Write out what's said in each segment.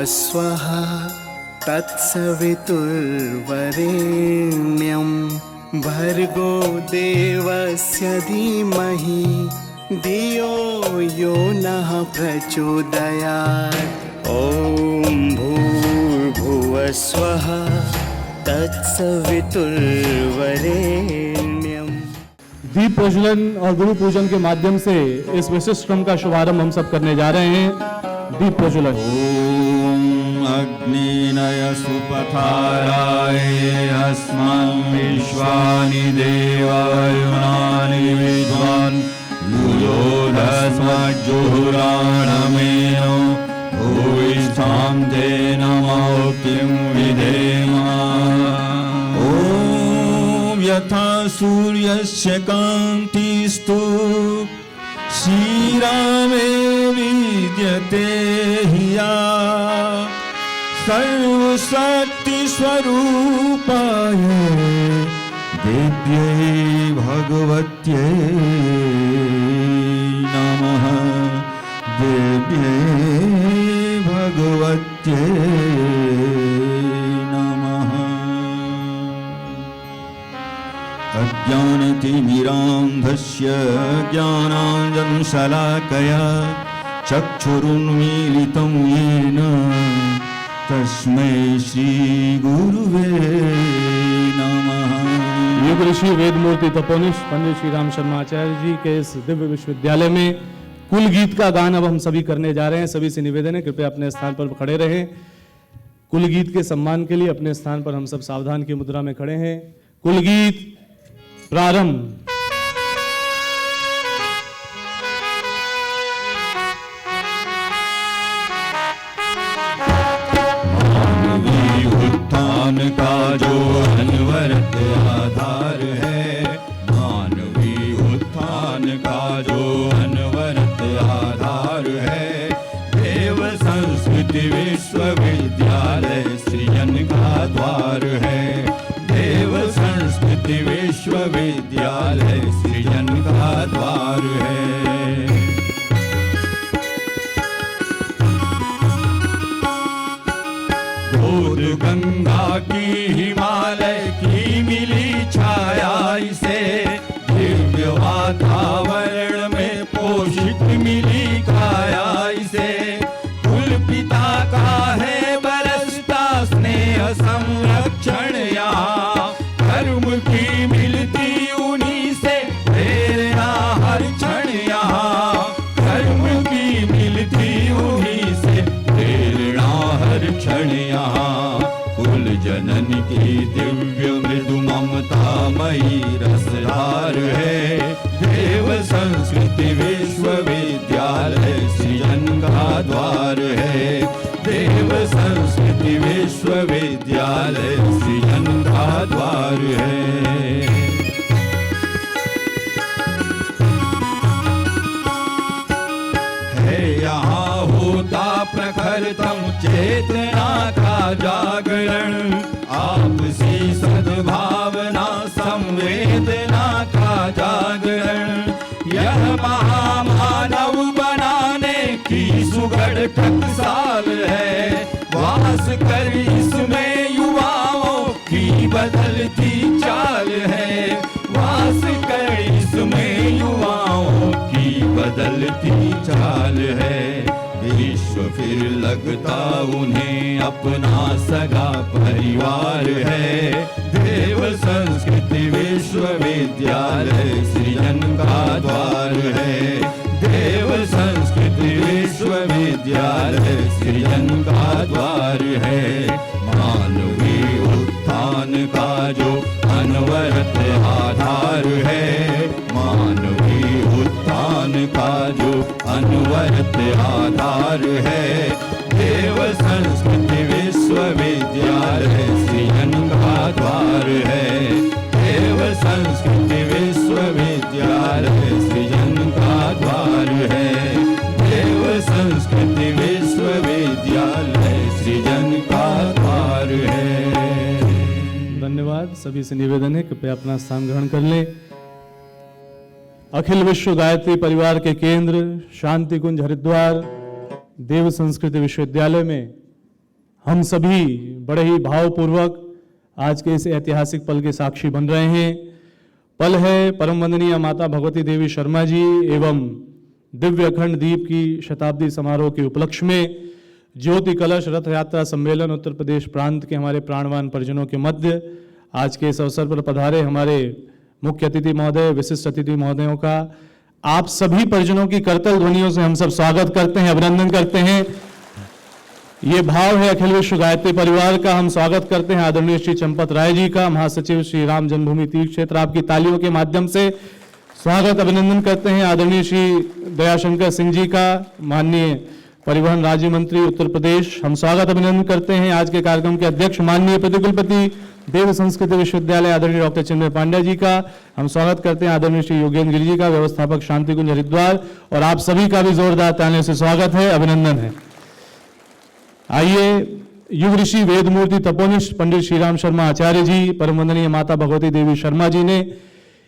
भूर्भुवस्वः तत्सवितुर्वरेण्यं भर्गो देवस्य धीमहि धियो यो नः प्रचोदयात्। ॐ भूर्भुवस्वः तत्सवितुर्वरेण्यम्। दीप प्रज्वलन और गुरु पूजन के माध्यम से इस विशिष्ट क्रम का शुभारंभ हम सब करने जा रहे हैं। दीप प्रज्वलन। ओम अग्निनय सुपथाराय अस्मन् विश्वानि देवायुनानि विद्वान् युयोधस्मज्जुहुराणमेनो भूयिष्ठां ते नमो किं विधेम। ॐ यथा सूर्यस्य कान्तिस्तु श्रीरामे विद्यते ह्या सर्वशक्तिस्वरूपाय दिव्यै भगवत्यै नमः। दिव्यै भगवत्यै नमः। अज्ञानतिमिरान्धस्य ज्ञानाञ्जनशलाकया चक्षुरुन्मीलितं येन तस्मै श्रीगुरुवे नमः। युग ऋषि वेदमूर्ति तपोनिष्ठ पंडित श्री राम शर्मा आचार्य जी के इस दिव्य विश्वविद्यालय में कुल गीत का गान अब हम सभी करने जा रहे हैं। सभी से निवेदन है कृपया अपने स्थान पर खड़े रहें। कुल गीत के सम्मान के लिए अपने स्थान पर हम सब सावधान की मुद्रा में खड़े हैं। कुल गीत प्रारंभ। मानवीय उत्थान का जो अनवरत आधार है, मानवीय उत्थान का जो अनवरत आधार है, देव संस्कृति विश्वविद्यालय सृजन का द्वार है। देव संस्कृति विश्वविद्यालय सृजन का द्वार है। गोद गंगा की हिमालय की मिली छाया इसे, दिव्य वातावरण में पोषित मिली काया इसे। कुल पिता का है बरसता स्नेह संरक्षण यहाँ, कर्म की मिलती उन्हीं से प्रेरणा हर क्षण यहाँ। कर्म की मिलती उन्हीं से प्रेरणा हर क्षण यहाँ। कुल जनन की दिव्य मृदु ममतामयी रसधार है, देव संस्कृति विश्वविद्यालय सृजन का द्वार है। देव संस्कृति विश्वविद्यालय सृजन का द्वार है। यहाँ होता प्रखरतम चेतना का जागरण, आपसी सद्भावना संवेदना का जागरण। यह महामानव बनाने की सुगढ़ टकसाल है, वास कर इसमें युवाओं की बदलती चाल है। वास कर इसमें युवाओं की बदलती चाल है। विश्व फिर लगता उन्हें अपना सगा परिवार है। देव संस्कृति विश्वविद्यालय सृजन का द्वार है। देव संस्कृति विश्वविद्यालय सृजन का द्वार है। मानवीय उत्थान का जो अनवरत आधार है, मानवीय उत्थान का जो अनवरत आधार है, देव संस्कृति विश्वविद्यालय सृजन का द्वार है। देव संस्कृति विश्वविद्यालय सृजन का द्वार है। देव संस्कृति विश्वविद्यालय सृजन का द्वार है। धन्यवाद। सभी से निवेदन है कृपया अपना स्थान ग्रहण कर लें। अखिल विश्व गायत्री परिवार के केंद्र शांति कुंज हरिद्वार देव संस्कृति विश्वविद्यालय में हम सभी बड़े ही भावपूर्वक आज के इस ऐतिहासिक पल के साक्षी बन रहे हैं। पल है परम वंदनीय माता भगवती देवी शर्मा जी एवं दिव्य अखंड दीप की शताब्दी समारोह के उपलक्ष्य में ज्योति कलश रथ यात्रा सम्मेलन उत्तर प्रदेश प्रांत के हमारे प्राणवान परिजनों के मध्य आज के इस अवसर पर पधारे हमारे मुख्य अतिथि महोदय, विशिष्ट अतिथि महोदयों का आप सभी परिजनों की करतल ध्वनियों से हम सब स्वागत करते हैं, अभिनंदन करते हैं। ये भाव है अखिल विश्व गायत्री परिवार का। हम स्वागत करते हैं आदरणीय श्री चंपत राय जी का, महासचिव श्री राम जन्मभूमि तीर्थ क्षेत्र। आपकी तालियों के माध्यम से स्वागत अभिनंदन करते हैं आदरणीय श्री दयाशंकर सिंह जी का, माननीय परिवहन राज्य मंत्री उत्तर प्रदेश। हम स्वागत अभिनंदन करते हैं आज के कार्यक्रम के अध्यक्ष माननीय प्रतिकुलपति देव संस्कृति विश्वविद्यालय आदरणीय डॉक्टर चिन्मय पांड्या जी का। हम स्वागत करते हैं आदरणीय श्री योगेंद्र गिरी जी का, व्यवस्थापक शांति कुंज हरिद्वार। और आप सभी का भी जोरदार तालियों से स्वागत है, अभिनंदन है। आइए युग ऋषि वेदमूर्ति तपोनिष्ठ पंडित श्री राम शर्मा आचार्य जी, परम वंदनीय माता भगवती देवी शर्मा जी ने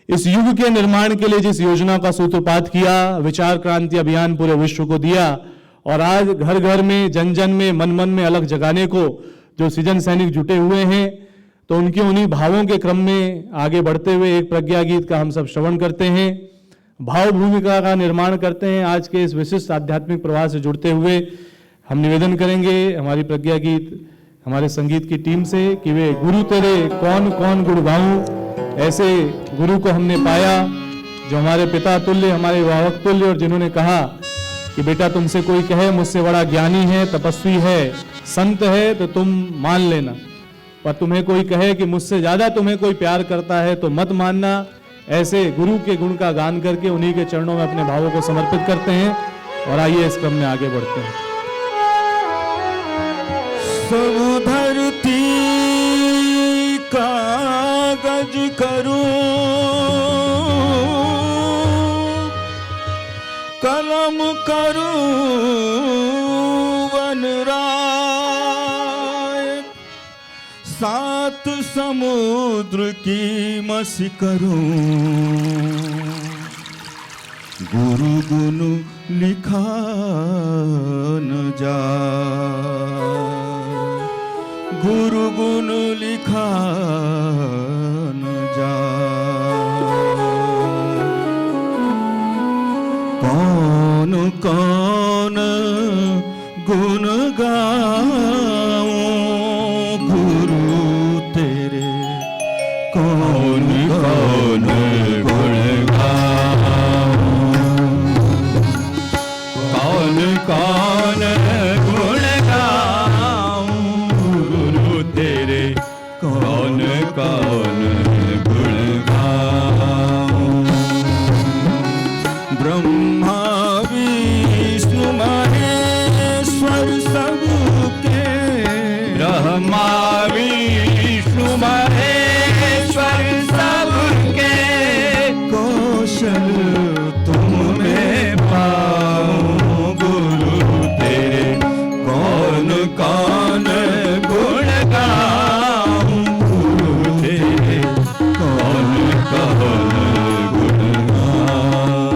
इस युग के निर्माण के लिए जिस योजना का सूत्रपात किया, विचार क्रांति अभियान पूरे विश्व को दिया और आज घर घर में, जन जन में, मन मन में अलग जगाने को जो सृजन सैनिक जुटे हुए हैं, तो उनके उन्हीं भावों के क्रम में आगे बढ़ते हुए एक प्रज्ञा गीत का हम सब श्रवण करते हैं, भाव भूमिका का निर्माण करते हैं। आज के इस विशिष्ट आध्यात्मिक प्रवाह से जुड़ते हुए हम निवेदन करेंगे हमारी प्रज्ञा गीत हमारे संगीत की टीम से कि वे गुरु तेरे कौन कौन गुण गाऊं। ऐसे गुरु को हमने पाया जो हमारे पिता तुल्य, हमारे वाहक तुल्य, और जिन्होंने कहा कि बेटा तुमसे कोई कहे मुझसे बड़ा ज्ञानी है, तपस्वी है, संत है तो तुम मान लेना, पर तुम्हें कोई कहे कि मुझसे ज्यादा तुम्हें कोई प्यार करता है तो मत मानना। ऐसे गुरु के गुण का गान करके उन्हीं के चरणों में अपने भावों को समर्पित करते हैं और आइए इस क्रम में आगे बढ़ते हैं। सब धरती कागज करूं, कलम करूं वनराय, सात समुद्र की मसी करूं, गुरु गुण लिखा न जाए, गुरु गुण लिखा न जाए। कौन कौन गुण गाऊं गुरु तेरे, कौन कौन गुण गाऊं, कौन कौन गुण गाऊं गुरु तेरे, कौन कौन गुण गाऊं। ब्रह्मा विष्णु महेश्वर सबके, ब्रह्मा विष्णु महेश्वर सबके, कौशल तुम्हें पाऊं गुरु तेरे, कौन कौन गुण गाऊं गुरु तेरे, कौन कौन गुण गाऊं।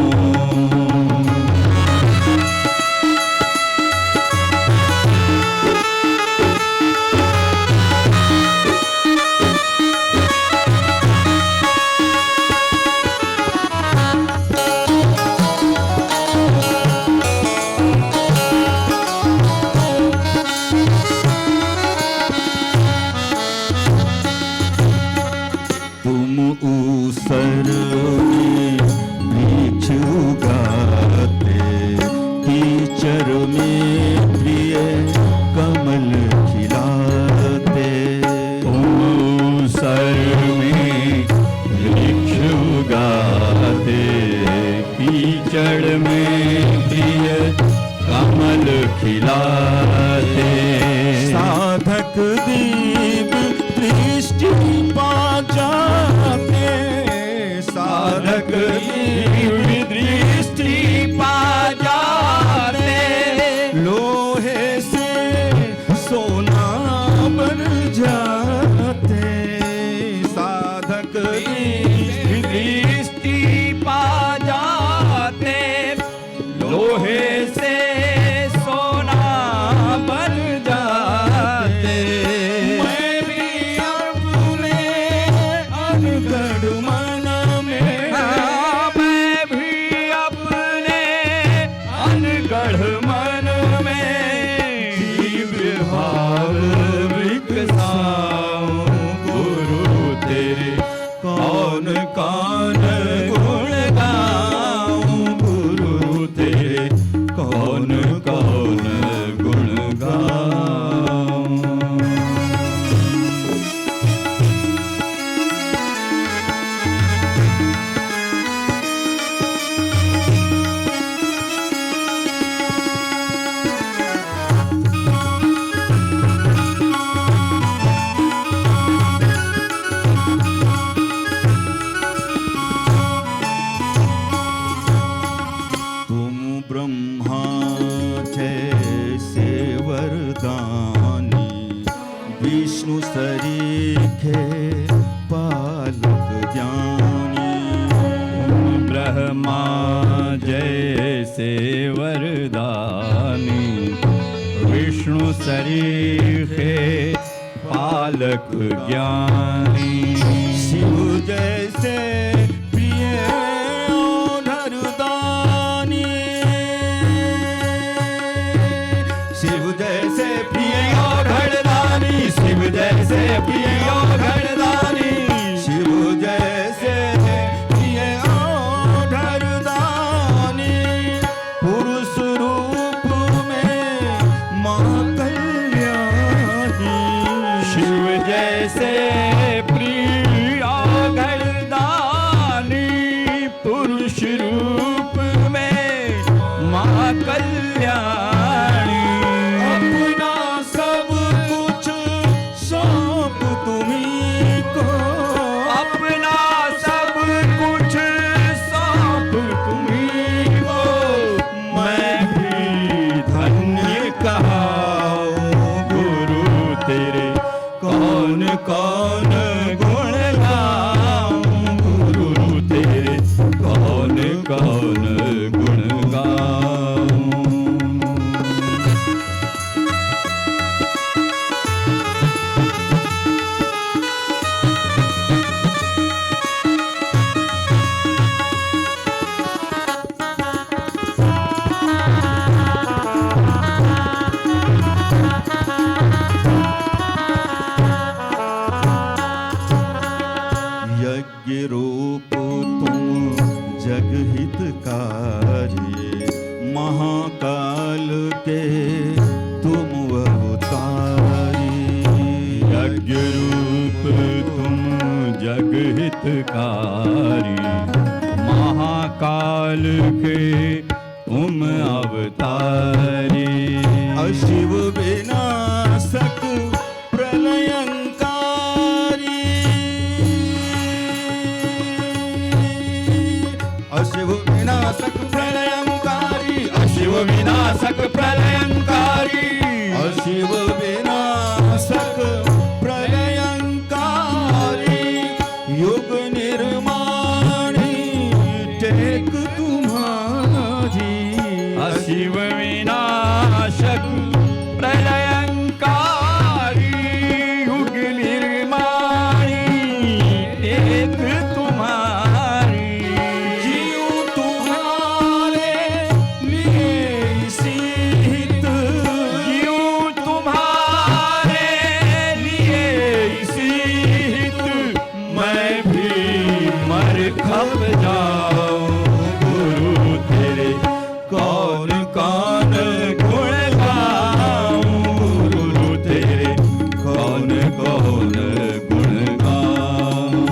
तुम ऊसर में वृक्ष उगाते, कीचड़ में प्रिय कमल खिलाते। तुम ऊसर में वृक्ष उगाते, कीचड़ में प्रिय कमल खिलाते। साधक दीप दृष्टि पा जाते, साधक दीप दृष्टि पा जाते। लोहे से सोना बन जाते, साधक दीप दृष्टि पा जाते। लोहे से सोना बन जाते। पालक ज्ञानी। तुम ब्रह्मा जैसे वरदानी, विष्णु सरीखे पालक ज्ञानी। शिव जैसे प्रिय ओढ़रदानी, शिव जैसे प्रिय ओढ़रदानी, शिव जैसे प्रिय ओढ़रदानी, शिव जैसे प्रिय ओढ़रदानी। पुरुष रूप में मां कल्याणी, शिव जैसे प्रिय ओढ़रदानी, पुरुष रूप में मां कल्याणी। अपना सब कुछ सौंप तुम्हीं को, अपना सब कुछ सौंप तुम्हीं को। मैं भी धन्य कहाऊं गुरु तेरे, कौन कौन गुण गाऊं गुरु तेरे, कौन कौन गुण गाऊं। यज्ञ रूप तुम जगहितकारी, महाकाल के तुम अवतारी। यज्ञ रूप तुम जगहितकारी, महाकाल के तुम अवतारी। अशिव विनाशक प्रलयंकारी, अशिव विनाशक प्रलयंकारी, अशिव विनाशक प्रलयंकारी, अशिव विनाशक प्रलयंकारी। युग निर्माणी टेक तुम्हारी, अशिव विनाशक प्रलयंकारी। युग निर्माणी टेक तुम्हारी। जीऊं तुम्हारे लिए सीत, जीऊं तुम्हारे लिए सीत। मैं भी मर खप जाऊं गुरु तेरे, कौन कौन गुण गाऊं गुरु तेरे, कौन कौन गुण गाऊं।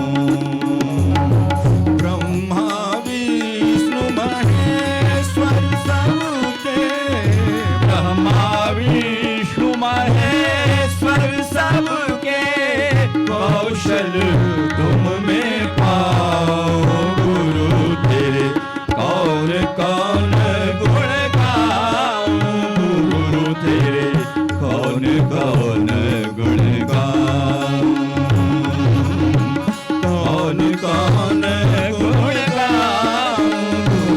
ब्रह्मा विष्णु महेश्वर सबके, ब्रह्मा विष्णु महेश्वर सबके। कौशल तुम में पाओ गुरु तेरे, कौन कौन गुण गाऊं गुरु तेरे, कौन कौन गुण गाऊं। कौन कौन गुण गाऊं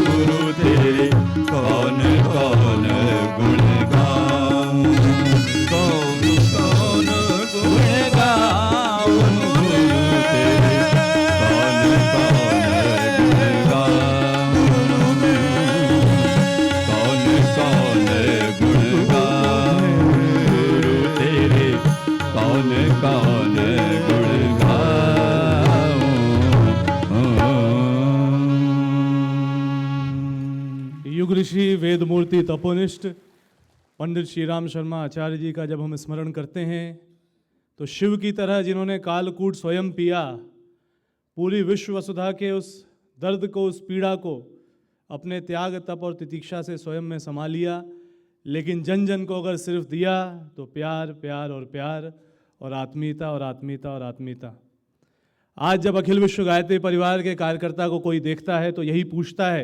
गुरु तेरे, कौन कौन गुण गाऊं। कौन कौन गुण गाऊं गुरु तेरे, कौन कौन गुण गाऊं। कौन कौन गुण गाऊं गुरु तेरे, कौन कौन गुण गाऊं। युग ऋषि वेद मूर्ति तपोनिष्ठ पंडित श्री राम शर्मा आचार्य जी का जब हम स्मरण करते हैं तो शिव की तरह जिन्होंने कालकूट स्वयं पिया, पूरी विश्व वसुधा के उस दर्द को, उस पीड़ा को अपने त्याग तप और तितिक्षा से स्वयं में समा लिया, लेकिन जन जन को अगर सिर्फ दिया तो प्यार प्यार और प्यार और आत्मीयता और आत्मीयता और आत्मीयता। आज जब अखिल विश्व गायत्री परिवार के कार्यकर्ता को कोई देखता है तो यही पूछता है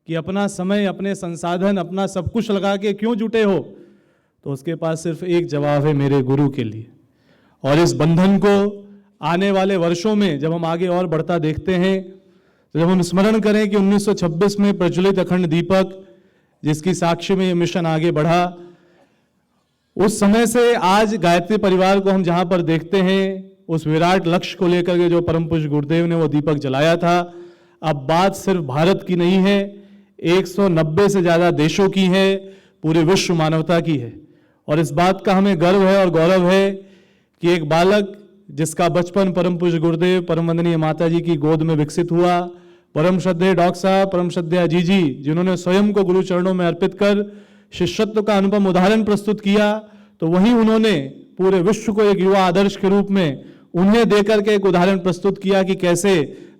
कि अपना समय, अपने संसाधन, अपना सब कुछ लगा के क्यों जुटे हो, तो उसके पास सिर्फ एक जवाब है, मेरे गुरु के लिए। और इस बंधन को आने वाले वर्षों में जब हम आगे और बढ़ता देखते हैं, तो जब हम स्मरण करें कि 1926 में प्रज्वलित अखंड दीपक, जिसकी साक्षी में ये मिशन आगे बढ़ा, उस समय से आज गायत्री परिवार को हम जहां पर देखते हैं, उस विराट लक्ष्य को लेकर के जो परम पूज्य गुरुदेव ने वो दीपक जलाया था, अब बात सिर्फ भारत की नहीं है, 190 से ज्यादा देशों की है, पूरे विश्व मानवता की है। और इस बात का हमें गर्व है और गौरव है कि एक बालक जिसका बचपन परम पूज्य गुरुदेव परम वंदनीय माता जी की गोद में विकसित हुआ, परम श्रद्धेय डॉक्टर साहब, परम श्रद्धेय जी, जिन्होंने स्वयं को गुरु चरणों में अर्पित कर शिष्यत्व का अनुपम उदाहरण प्रस्तुत किया, तो वहीं उन्होंने पूरे विश्व को एक युवा आदर्श के रूप में उन्हें देकर के एक उदाहरण प्रस्तुत किया कि कैसे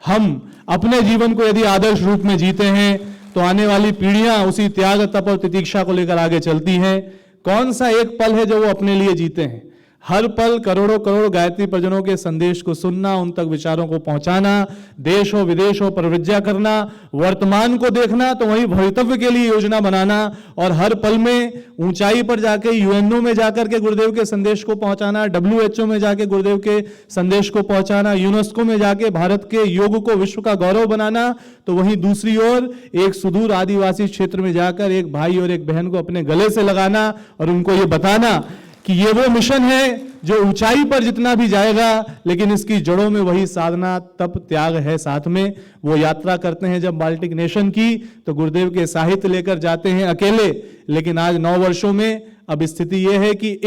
हम अपने जीवन को यदि आदर्श रूप में जीते हैं तो आने वाली पीढ़ियां उसी त्याग, तप और तितिक्षा को लेकर आगे चलती हैं। कौन सा एक पल है जो वो अपने लिए जीते हैं? हर पल करोड़ों करोड़ गायत्री परिजनों के संदेश को सुनना, उन तक विचारों को पहुंचाना, देश हो विदेश हो परिवृज्या करना, वर्तमान को देखना तो वही भवितव्य के लिए योजना बनाना, और हर पल में ऊंचाई पर जाके यूएनओ में जाकर के गुरुदेव के संदेश को पहुंचाना, WHO में जाके गुरुदेव के संदेश को पहुंचाना, यूनेस्को में जाके भारत के योग को विश्व का गौरव बनाना, तो वहीं दूसरी ओर एक सुदूर आदिवासी क्षेत्र में जाकर एक भाई और एक बहन को अपने गले से लगाना और उनको ये बताना कि ये वो मिशन है जो ऊंचाई पर जितना भी जाएगा, लेकिन इसकी जड़ों में वही साधना, तप, त्याग है साथ में। वो यात्रा करते हैं जब बाल्टिक नेशन की, तो गुरुदेव के साहित्य लेकर जाते हैं अकेले, लेकिन आज 9 वर्षों में अब स्थिति यह है कि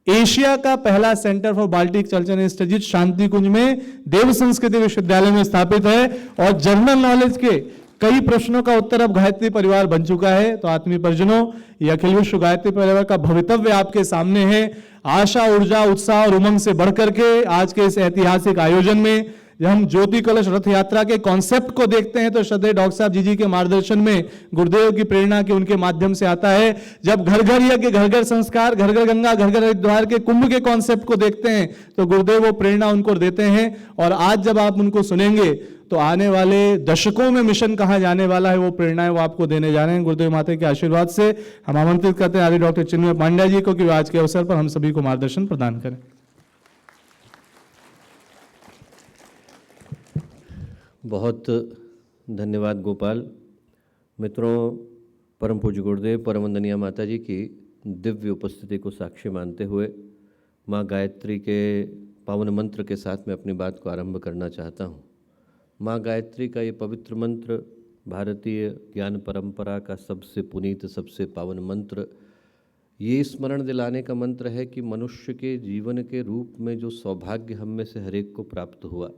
एशिया का पहला centre for Baltic culture and studies Shanti Kunj में देव संस्कृति विश्वविद्यालय में स्थापित है, और जनरल नॉलेज के कई प्रश्नों का उत्तर अब गायत्री परिवार बन चुका है। तो आत्मीय परिजनों, ये अखिल विश्व गायत्री परिवार का भवितव्य आपके सामने है। आशा, ऊर्जा, उत्साह और उमंग से बढ़कर के आज के इस ऐतिहासिक आयोजन में जब हम ज्योति कलश रथ यात्रा के कॉन्सेप्ट को देखते हैं, तो श्रद्धेय डॉक्टर साहब जी के मार्गदर्शन में, गुरुदेव की प्रेरणा के उनके माध्यम से आता है। जब घर घर यज्ञ, घर घर संस्कार, घर घर गंगा, घर घर हरिद्वार के कुंभ के कॉन्सेप्ट को देखते हैं, तो गुरुदेव वो प्रेरणा उनको देते हैं। और आज जब आप उनको सुनेंगे तो आने वाले दशकों में मिशन कहां जाने वाला है, वो प्रेरणाएं वो आपको देने जा रहे हैं। गुरुदेव माता के आशीर्वाद से हम आमंत्रित करते हैं आदि डॉक्टर चिन्मय पांड्या जी को कि आज के अवसर पर हम सभी को मार्गदर्शन प्रदान करें। बहुत धन्यवाद गोपाल। मित्रों, परम पूज्य गुरुदेव परम वंदनीय माता जी की दिव्य उपस्थिति को साक्षी मानते हुए माँ गायत्री के पावन मंत्र के साथ मैं अपनी बात को आरंभ करना चाहता हूँ। माँ गायत्री का ये पवित्र मंत्र भारतीय ज्ञान परंपरा का सबसे पुनीत, सबसे पावन मंत्र, ये स्मरण दिलाने का मंत्र है कि मनुष्य के जीवन के रूप में जो सौभाग्य हम में से हरेक को प्राप्त हुआ,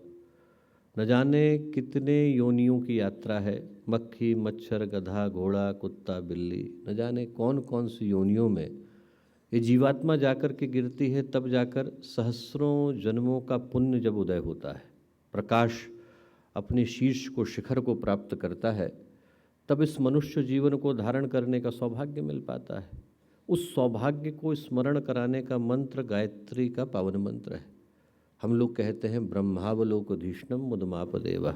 न जाने कितने योनियों की यात्रा है, मक्खी, मच्छर, गधा, घोड़ा, कुत्ता, बिल्ली, न जाने कौन कौन सी योनियों में ये जीवात्मा जाकर के गिरती है, तब जाकर सहस्रों जन्मों का पुण्य जब उदय होता है, प्रकाश अपने शीर्ष को, शिखर को प्राप्त करता है, तब इस मनुष्य जीवन को धारण करने का सौभाग्य मिल पाता है। उस सौभाग्य को स्मरण कराने का मंत्र गायत्री का पावन मंत्र है। हम लोग कहते हैं ब्रह्मावलोकधीष्णम मुदमाप देवा।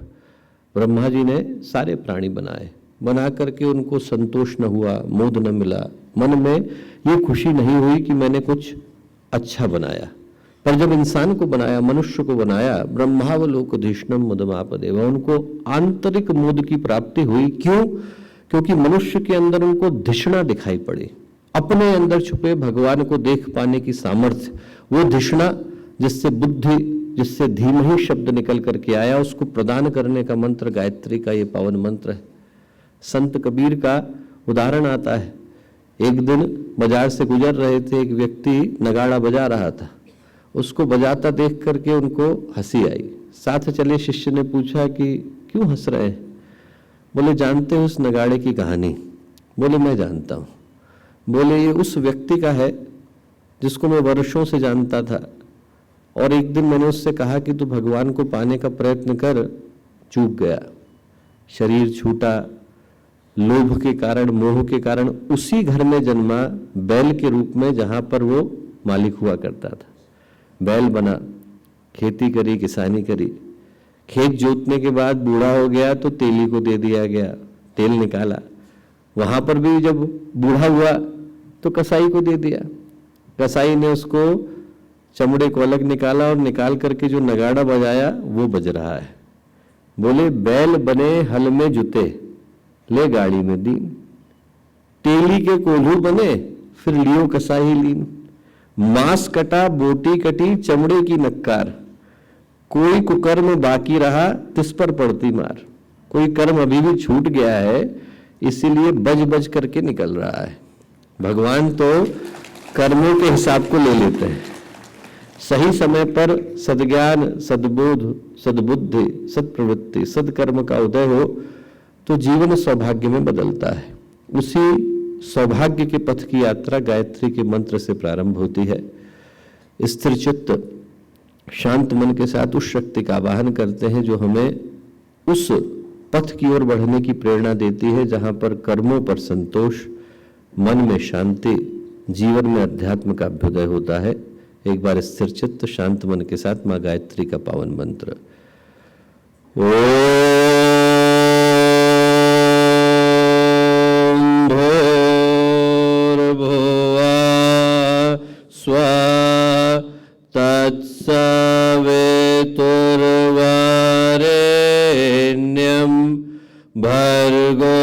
ब्रह्मा जी ने सारे प्राणी बनाए, बना करके उनको संतोष न हुआ, मोद न मिला, मन में ये खुशी नहीं हुई कि मैंने कुछ अच्छा बनाया। पर जब इंसान को बनाया, मनुष्य को बनाया, ब्रह्मावलोकधीष्णम मुदमाप देवा, उनको आंतरिक मोद की प्राप्ति हुई। क्यों? क्योंकि मनुष्य के अंदर उनको धिषणा दिखाई पड़ी, अपने अंदर छुपे भगवान को देख पाने की सामर्थ्य, वो धिषणा जिससे बुद्धि, जिससे धीमहि शब्द निकल करके आया, उसको प्रदान करने का मंत्र गायत्री का ये पावन मंत्र है। संत कबीर का उदाहरण आता है। एक दिन बाजार से गुजर रहे थे, एक व्यक्ति नगाड़ा बजा रहा था, उसको बजाता देख करके उनको हंसी आई। साथ चले शिष्य ने पूछा कि क्यों हंस रहे हैं? बोले जानते हो उस नगाड़े की कहानी? बोले मैं जानता हूँ। बोले ये उस व्यक्ति का है जिसको मैं वर्षों से जानता था, और एक दिन मैंने उससे कहा कि तू भगवान को पाने का प्रयत्न कर, चूक गया, शरीर छूटा, लोभ के कारण, मोह के कारण उसी घर में जन्मा, बैल के रूप में, जहां पर वो मालिक हुआ करता था। बैल बना, खेती करी, किसानी करी, खेत जोतने के बाद बूढ़ा हो गया तो तेली को दे दिया गया, तेल निकाला। वहां पर भी जब बूढ़ा हुआ तो कसाई को दे दिया, कसाई ने उसको चमड़े को अलग निकाला और निकाल करके जो नगाड़ा बजाया वो बज रहा है। बोले बैल बने हल में जुते, ले गाड़ी में दीन, तेली के कोल्हू बने फिर लियो कसाई लीन, मांस कटा बोटी कटी चमड़े की नक्कार, कोई कुकर्म बाकी रहा तिस पर पड़ती मार। कोई कर्म अभी भी छूट गया है इसीलिए बज बज करके निकल रहा है। भगवान तो कर्मों के हिसाब को ले लेते हैं। सही समय पर सद्ज्ञान, सद्बोध, सद्बुद्धि, सत्प्रवृत्ति, सत्कर्म का उदय हो तो जीवन सौभाग्य में बदलता है। उसी सौभाग्य के पथ की यात्रा गायत्री के मंत्र से प्रारंभ होती है। स्थिर चित्त शांत मन के साथ उस शक्ति का आवाहन करते हैं जो हमें उस पथ की ओर बढ़ने की प्रेरणा देती है जहां पर कर्मों पर संतोष, मन में शांति, जीवन में अध्यात्म का अभ्युदय होता है। एक बार स्थिर चित्त शांत मन के साथ मां गायत्री का पावन मंत्र भर्गो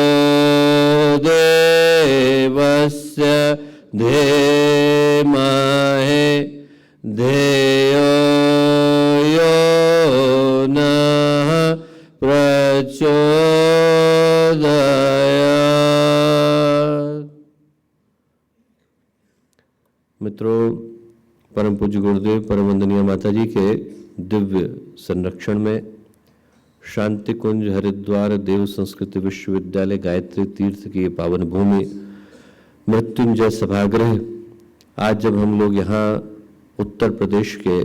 देवस्य धीमहि धियो यो नः प्रचोदयात्। मित्रों, परम पूज्य गुरुदेव परम वंदनीय माता जी के दिव्य संरक्षण में शांति कुंज हरिद्वार देव संस्कृति विश्वविद्यालय गायत्री तीर्थ की ये पावन भूमि मृत्युंजय सभागृह, आज जब हम लोग यहाँ उत्तर प्रदेश के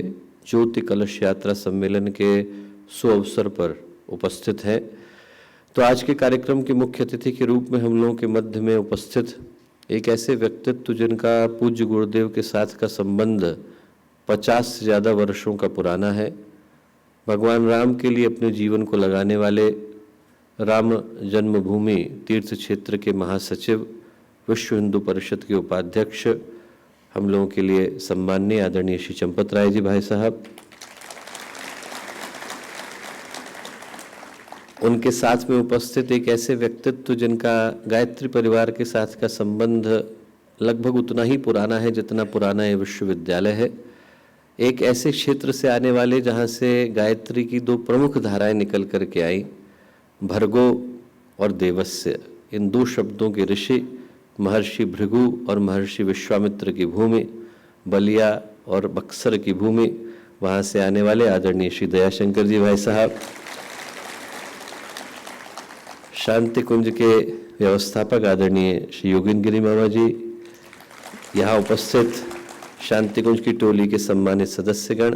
ज्योति कलश यात्रा सम्मेलन के सुअवसर पर उपस्थित हैं, तो आज के कार्यक्रम के मुख्य अतिथि के रूप में हम लोगों के मध्य में उपस्थित एक ऐसे व्यक्तित्व जिनका पूज्य गुरुदेव के साथ का संबंध 50 से ज़्यादा वर्षों का पुराना है। भगवान राम के लिए अपने जीवन को लगाने वाले, राम जन्मभूमि तीर्थ क्षेत्र के महासचिव, विश्व हिंदू परिषद के उपाध्यक्ष, हम लोगों के लिए सम्माननीय आदरणीय श्री चंपत राय जी भाई साहब, उनके साथ में उपस्थित एक ऐसे व्यक्तित्व जिनका गायत्री परिवार के साथ का संबंध लगभग उतना ही पुराना है जितना पुराना ये विश्वविद्यालय है। एक ऐसे क्षेत्र से आने वाले जहाँ से गायत्री की दो प्रमुख धाराएं निकल कर के आई, भर्गो और देवस्य, इन दो शब्दों के ऋषि महर्षि भृगु और महर्षि विश्वामित्र की भूमि, बलिया और बक्सर की भूमि, वहाँ से आने वाले आदरणीय श्री दयाशंकर जी भाई साहब, शांति कुंज के व्यवस्थापक आदरणीय श्री योगिन गिरी मामा जी, यहाँ उपस्थित शांति कुंज की टोली के सम्मानित सदस्यगण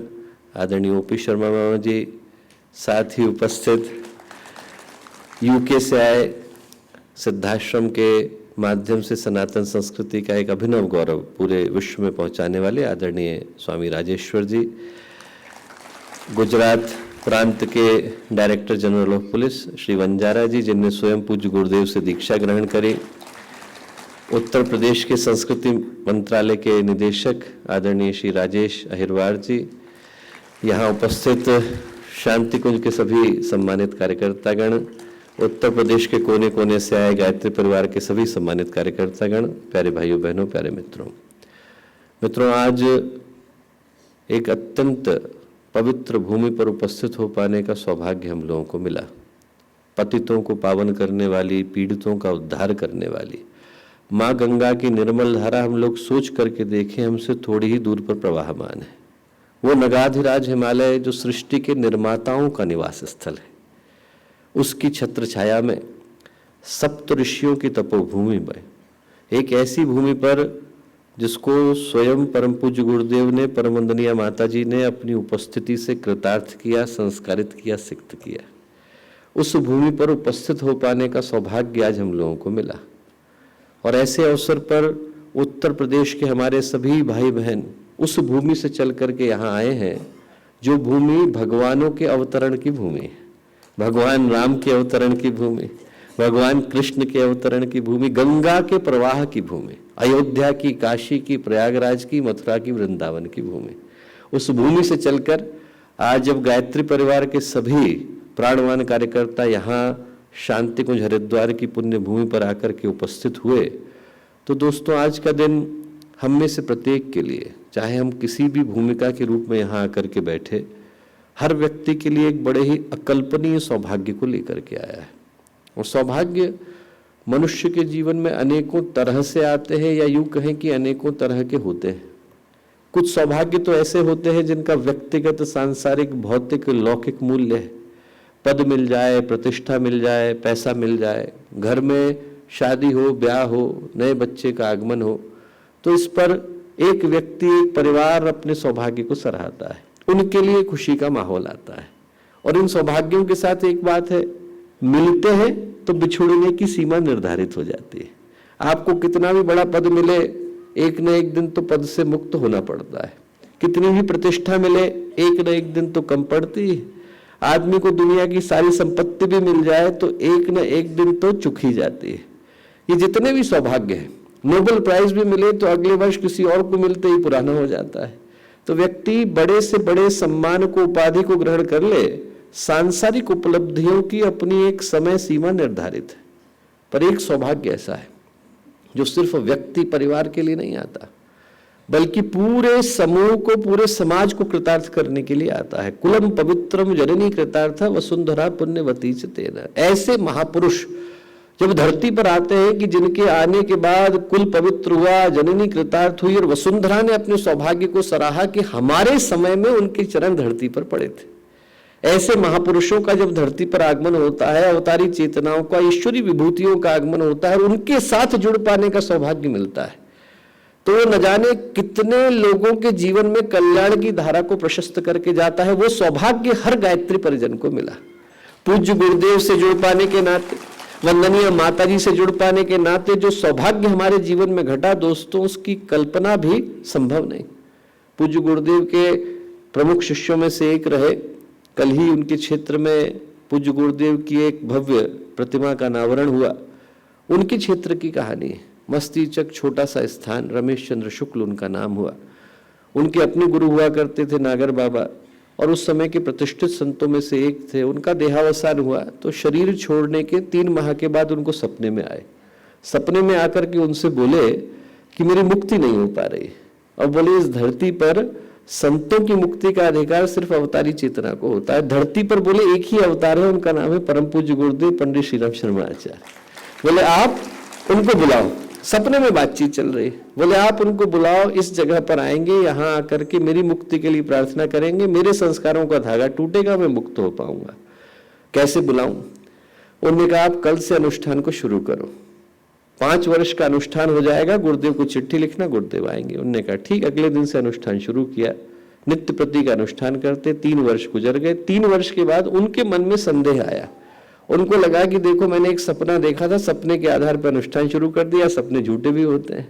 आदरणीय ओपी शर्मा मामा जी, साथ ही उपस्थित यूके से आए सिद्धाश्रम के माध्यम से सनातन संस्कृति का एक अभिनव गौरव पूरे विश्व में पहुंचाने वाले आदरणीय स्वामी राजेश्वर जी, गुजरात प्रांत के director general of police Shri Vanzara ji जिनने स्वयं पूज्य गुरुदेव से दीक्षा ग्रहण करी, उत्तर प्रदेश के संस्कृति मंत्रालय के निदेशक आदरणीय श्री राजेश अहिरवार जी, यहाँ उपस्थित शांति कुंज के सभी सम्मानित कार्यकर्तागण, उत्तर प्रदेश के कोने कोने से आए गायत्री परिवार के सभी सम्मानित कार्यकर्तागण, प्यारे भाइयों बहनों, प्यारे मित्रों, आज एक अत्यंत पवित्र भूमि पर उपस्थित हो पाने का सौभाग्य हम लोगों को मिला। पतितों को पावन करने वाली, पीड़ितों का उद्धार करने वाली माँ गंगा की निर्मल धारा हम लोग सोच करके देखें हमसे थोड़ी ही दूर पर प्रवाहमान है। वो नगाधिराज हिमालय जो सृष्टि के निर्माताओं का निवास स्थल है, उसकी छत्र छाया में सप्त ऋषियों की तपोभूमि में, एक ऐसी भूमि पर जिसको स्वयं परम पूज्य गुरुदेव ने, परम वंदनीय माता जी ने अपनी उपस्थिति से कृतार्थ किया, संस्कारित किया, सिक्त किया, उस भूमि पर उपस्थित हो पाने का सौभाग्य आज हम लोगों को मिला। और ऐसे अवसर पर उत्तर प्रदेश के हमारे सभी भाई बहन उस भूमि से चल करके यहाँ आए हैं जो भूमि भगवानों के अवतरण की भूमि है, भगवान राम के अवतरण की भूमि, भगवान कृष्ण के अवतरण की भूमि, गंगा के प्रवाह की भूमि, अयोध्या की, काशी की, प्रयागराज की, मथुरा की, वृंदावन की भूमि, उस भूमि से चलकर आज जब गायत्री परिवार के सभी प्राणवान कार्यकर्ता यहाँ शांति कुंज हरिद्वार की पुण्य भूमि पर आकर के उपस्थित हुए, तो दोस्तों आज का दिन हम में से प्रत्येक के लिए, चाहे हम किसी भी भूमिका के रूप में यहाँ आकर के बैठे, हर व्यक्ति के लिए एक बड़े ही अकल्पनीय सौभाग्य को लेकर के आया है। और सौभाग्य मनुष्य के जीवन में अनेकों तरह से आते हैं, या यूं कहें कि अनेकों तरह के होते हैं। कुछ सौभाग्य तो ऐसे होते हैं जिनका व्यक्तिगत, सांसारिक, भौतिक, लौकिक मूल्य है। पद मिल जाए, प्रतिष्ठा मिल जाए, पैसा मिल जाए, घर में शादी हो, ब्याह हो, नए बच्चे का आगमन हो, तो इस पर एक व्यक्ति, एक परिवार अपने सौभाग्य को सराहता है, उनके लिए खुशी का माहौल आता है। और इन सौभाग्यों के साथ एक बात है, मिलते हैं तो बिछुड़ने की सीमा निर्धारित हो जाती है। आपको कितना भी बड़ा पद मिले, एक न एक दिन तो पद से मुक्त होना पड़ता है। कितनी भी प्रतिष्ठा मिले, एक न एक दिन तो कम पड़ती है। आदमी को दुनिया की सारी संपत्ति भी मिल जाए तो एक न एक दिन तो चुक ही जाती है। ये जितने भी सौभाग्य हैं, नोबेल प्राइज भी मिले तो अगले वर्ष किसी और को मिलते ही पुराना हो जाता है। तो व्यक्ति बड़े से बड़े सम्मान को, उपाधि को ग्रहण कर ले, सांसारिक उपलब्धियों की अपनी एक समय सीमा निर्धारित है। पर एक सौभाग्य ऐसा है जो सिर्फ व्यक्ति, परिवार के लिए नहीं आता, बल्कि पूरे समूह को, पूरे समाज को कृतार्थ करने के लिए आता है। कुलम पवित्रम जननी कृतार्थ वसुंधरा पुण्यवती च तेन। ऐसे महापुरुष जब धरती पर आते हैं कि जिनके आने के बाद कुल पवित्र हुआ, जननी कृतार्थ हुई, और वसुंधरा ने अपने सौभाग्य को सराहा कि हमारे समय में उनके चरण धरती पर पड़े थे। ऐसे महापुरुषों का जब धरती पर आगमन होता है, अवतारी चेतनाओं का, ईश्वरी विभूतियों का आगमन होता है, और उनके साथ जुड़ पाने का सौभाग्य मिलता है, तो न जाने कितने लोगों के जीवन में कल्याण की धारा को प्रशस्त करके जाता है। वो सौभाग्य हर गायत्री परिजन को मिला। पूज्य गुरुदेव से जुड़ पाने के नाते, वंदनीय माताजी से जुड़ पाने के नाते जो सौभाग्य हमारे जीवन में घटा, दोस्तों, उसकी कल्पना भी संभव नहीं। पूज्य गुरुदेव के प्रमुख शिष्यों में से एक रहे, कल ही उनके क्षेत्र में पूज्य गुरुदेव की एक भव्य प्रतिमा का अनावरण हुआ। उनके क्षेत्र की कहानी है। मस्तीचक छोटा सा स्थान, रमेश चंद्र शुक्ल उनका नाम हुआ। उनके अपने गुरु हुआ करते थे नागर बाबा, और उस समय के प्रतिष्ठित संतों में से एक थे। उनका देहावसान हुआ तो शरीर छोड़ने के 3 माह के बाद उनको सपने में आए। सपने में आकर के उनसे बोले कि मेरी मुक्ति नहीं हो पा रही, और बोले इस धरती पर संतों की मुक्ति का अधिकार सिर्फ अवतारी चेतना को होता है। धरती पर बोले एक ही अवतार है, उनका नाम है परम पूज्य गुरुदेव पंडित श्री राम शर्मा आचार्य। बोले आप उनको बुलाओ। सपने में बातचीत चल रही, बोले आप उनको बुलाओ, इस जगह पर आएंगे, यहाँ आकर के मेरी मुक्ति के लिए प्रार्थना करेंगे, मेरे संस्कारों का धागा टूटेगा, मैं मुक्त हो पाऊंगा। कैसे बुलाऊं? उन्होंने कहा आप कल से अनुष्ठान को शुरू करो, 5 वर्ष का अनुष्ठान हो जाएगा, गुरुदेव को चिट्ठी लिखना, गुरुदेव आएंगे। उन्होंने कहा ठीक। अगले दिन से अनुष्ठान शुरू किया, नित्य प्रति का अनुष्ठान करते। 3 वर्ष गुजर गए। 3 वर्ष के बाद उनके मन में संदेह आया। उनको लगा कि देखो मैंने एक सपना देखा था, सपने के आधार पर अनुष्ठान शुरू कर दिया, सपने झूठे भी होते हैं।